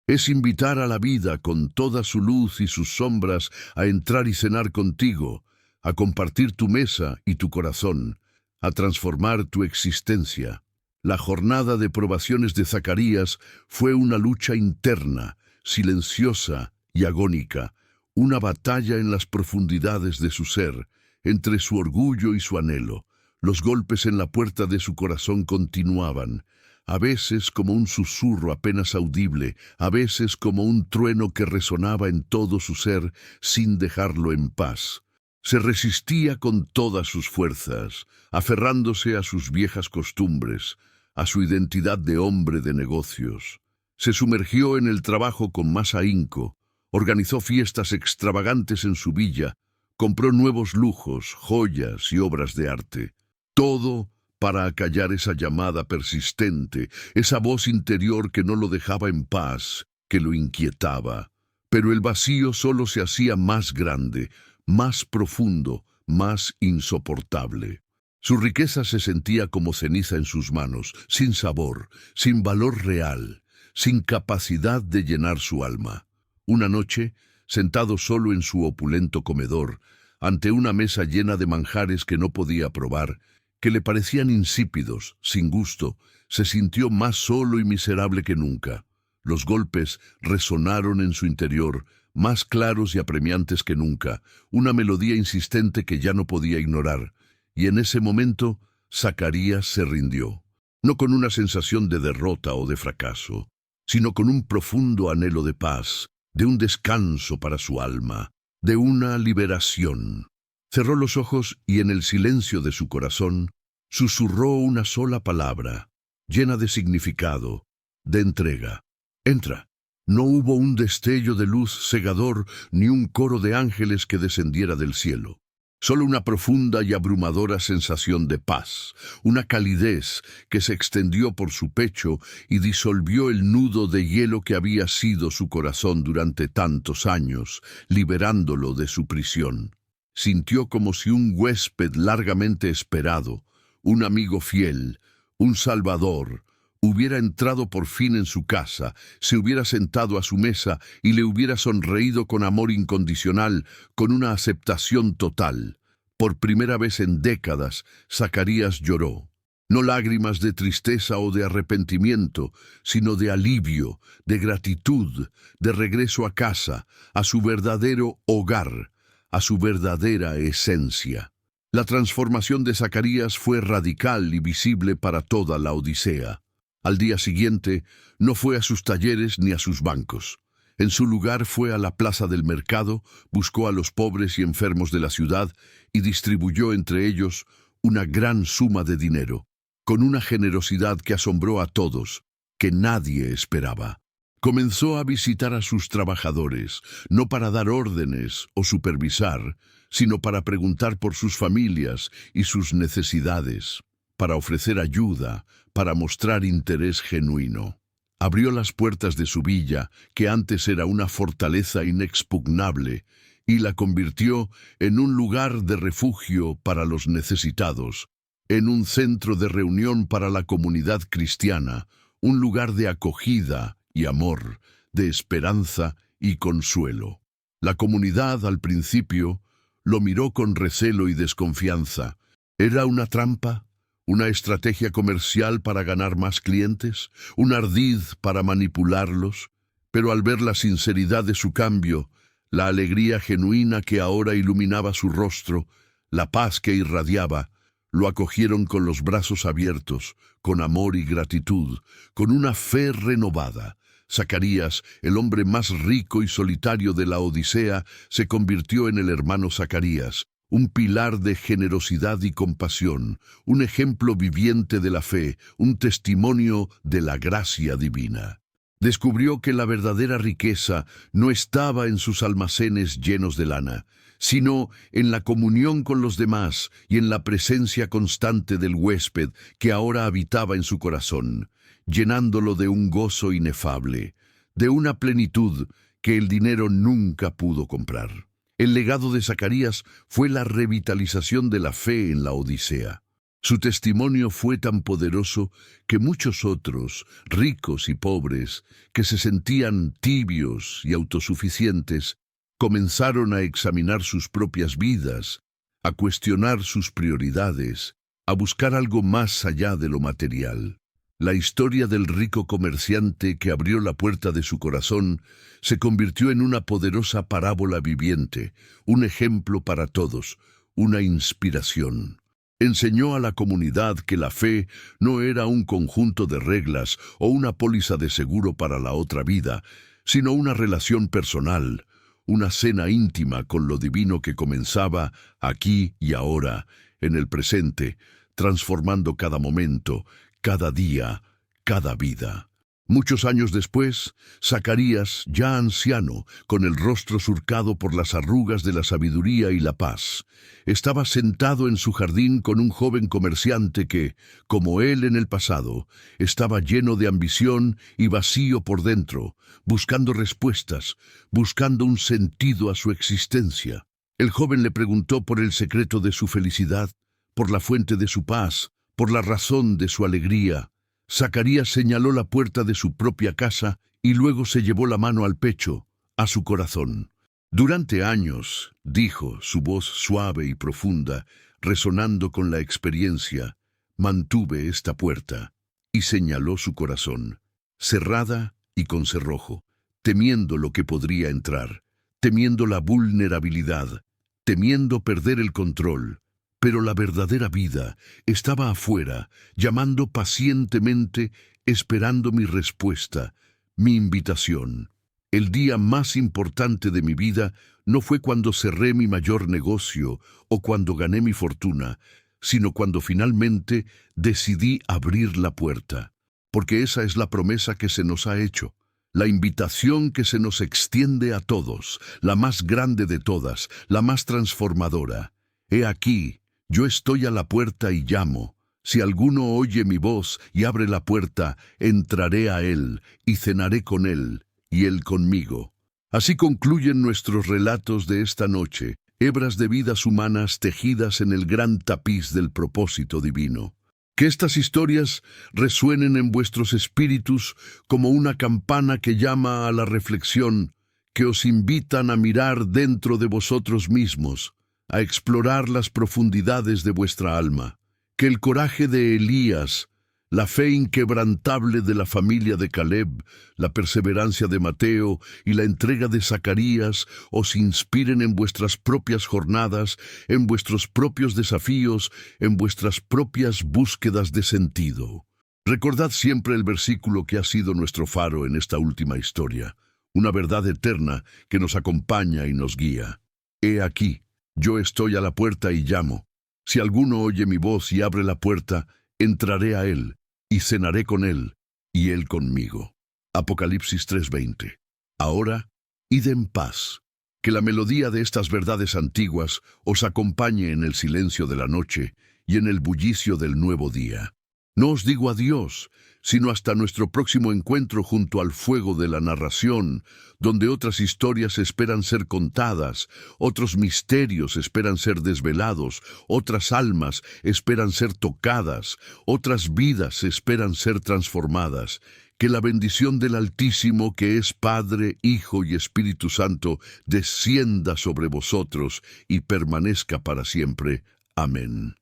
Es invitar a la vida con toda su luz y sus sombras a entrar y cenar contigo, a compartir tu mesa y tu corazón, a transformar tu existencia. La jornada de probaciones de Zacarías fue una lucha interna, silenciosa y agónica, una batalla en las profundidades de su ser, entre su orgullo y su anhelo. Los golpes en la puerta de su corazón continuaban, a veces como un susurro apenas audible, a veces como un trueno que resonaba en todo su ser sin dejarlo en paz. Se resistía con todas sus fuerzas, aferrándose a sus viejas costumbres, a su identidad de hombre de negocios. Se sumergió en el trabajo con más ahínco, organizó fiestas extravagantes en su villa, compró nuevos lujos, joyas y obras de arte. Todo para acallar esa llamada persistente, esa voz interior que no lo dejaba en paz, que lo inquietaba. Pero el vacío solo se hacía más grande, más profundo, más insoportable. Su riqueza se sentía como ceniza en sus manos, sin sabor, sin valor real, sin capacidad de llenar su alma. Una noche, sentado solo en su opulento comedor, ante una mesa llena de manjares que no podía probar, que le parecían insípidos, sin gusto, se sintió más solo y miserable que nunca. Los golpes resonaron en su interior, más claros y apremiantes que nunca, una melodía insistente que ya no podía ignorar, y en ese momento Zacarías se rindió, no con una sensación de derrota o de fracaso, sino con un profundo anhelo de paz, de un descanso para su alma, de una liberación. Cerró los ojos y en el silencio de su corazón susurró una sola palabra, llena de significado, de entrega. Entra. No hubo un destello de luz cegador ni un coro de ángeles que descendiera del cielo. Solo una profunda y abrumadora sensación de paz, una calidez que se extendió por su pecho y disolvió el nudo de hielo que había sido su corazón durante tantos años, liberándolo de su prisión. Sintió como si un huésped largamente esperado, un amigo fiel, un salvador, hubiera entrado por fin en su casa, se hubiera sentado a su mesa y le hubiera sonreído con amor incondicional, con una aceptación total. Por primera vez en décadas, Zacarías lloró. No lágrimas de tristeza o de arrepentimiento, sino de alivio, de gratitud, de regreso a casa, a su verdadero hogar, a su verdadera esencia. La transformación de Zacarías fue radical y visible para toda la Odisea. Al día siguiente, no fue a sus talleres ni a sus bancos. En su lugar fue a la plaza del mercado, buscó a los pobres y enfermos de la ciudad y distribuyó entre ellos una gran suma de dinero, con una generosidad que asombró a todos, que nadie esperaba. Comenzó a visitar a sus trabajadores, no para dar órdenes o supervisar, sino para preguntar por sus familias y sus necesidades, para ofrecer ayuda, para mostrar interés genuino. Abrió las puertas de su villa, que antes era una fortaleza inexpugnable, y la convirtió en un lugar de refugio para los necesitados, en un centro de reunión para la comunidad cristiana, un lugar de acogida y amor, de esperanza y consuelo. La comunidad, al principio, lo miró con recelo y desconfianza. ¿Era una trampa? ¿Una estrategia comercial para ganar más clientes? ¿Un ardid para manipularlos? Pero al ver la sinceridad de su cambio, la alegría genuina que ahora iluminaba su rostro, la paz que irradiaba, lo acogieron con los brazos abiertos, con amor y gratitud, con una fe renovada. Zacarías, el hombre más rico y solitario de la Odisea, se convirtió en el hermano Zacarías, un pilar de generosidad y compasión, un ejemplo viviente de la fe, un testimonio de la gracia divina. Descubrió que la verdadera riqueza no estaba en sus almacenes llenos de lana, sino en la comunión con los demás y en la presencia constante del huésped que ahora habitaba en su corazón, llenándolo de un gozo inefable, de una plenitud que el dinero nunca pudo comprar. El legado de Zacarías fue la revitalización de la fe en la Odisea. Su testimonio fue tan poderoso que muchos otros, ricos y pobres, que se sentían tibios y autosuficientes, comenzaron a examinar sus propias vidas, a cuestionar sus prioridades, a buscar algo más allá de lo material. La historia del rico comerciante que abrió la puerta de su corazón se convirtió en una poderosa parábola viviente, un ejemplo para todos, una inspiración. Enseñó a la comunidad que la fe no era un conjunto de reglas o una póliza de seguro para la otra vida, sino una relación personal, una cena íntima con lo divino que comenzaba aquí y ahora, en el presente, transformando cada momento, cada día, cada vida. Muchos años después, Zacarías, ya anciano, con el rostro surcado por las arrugas de la sabiduría y la paz, estaba sentado en su jardín con un joven comerciante que, como él en el pasado, estaba lleno de ambición y vacío por dentro, buscando respuestas, buscando un sentido a su existencia. El joven le preguntó por el secreto de su felicidad. por la fuente de su paz, por la razón de su alegría. Zacarías señaló la puerta de su propia casa y luego se llevó la mano al pecho, a su corazón. Durante años, dijo, su voz suave y profunda, resonando con la experiencia, mantuve esta puerta, y señaló su corazón, cerrada y con cerrojo, temiendo lo que podría entrar, temiendo la vulnerabilidad, temiendo perder el control. Pero la verdadera vida estaba afuera, llamando pacientemente, esperando mi respuesta, mi invitación. El día más importante de mi vida no fue cuando cerré mi mayor negocio o cuando gané mi fortuna, sino cuando finalmente decidí abrir la puerta. Porque esa es la promesa que se nos ha hecho, la invitación que se nos extiende a todos, la más grande de todas, la más transformadora. He aquí, yo estoy a la puerta y llamo. Si alguno oye mi voz y abre la puerta, entraré a él y cenaré con él, y él conmigo. Así concluyen nuestros relatos de esta noche, hebras de vidas humanas tejidas en el gran tapiz del propósito divino. Que estas historias resuenen en vuestros espíritus como una campana que llama a la reflexión, que os invitan a mirar dentro de vosotros mismos, a explorar las profundidades de vuestra alma. Que el coraje de Elías, la fe inquebrantable de la familia de Caleb, la perseverancia de Mateo y la entrega de Zacarías os inspiren en vuestras propias jornadas, en vuestros propios desafíos, en vuestras propias búsquedas de sentido. Recordad siempre el versículo que ha sido nuestro faro en esta última historia, una verdad eterna que nos acompaña y nos guía. He aquí, yo estoy a la puerta y llamo. Si alguno oye mi voz y abre la puerta, entraré a él, y cenaré con él, y él conmigo. Apocalipsis 3:20. Ahora, id en paz. Que la melodía de estas verdades antiguas os acompañe en el silencio de la noche y en el bullicio del nuevo día. No os digo adiós, sino hasta nuestro próximo encuentro junto al fuego de la narración, donde otras historias esperan ser contadas, otros misterios esperan ser desvelados, otras almas esperan ser tocadas, otras vidas esperan ser transformadas. Que la bendición del Altísimo, que es Padre, Hijo y Espíritu Santo, descienda sobre vosotros y permanezca para siempre. Amén.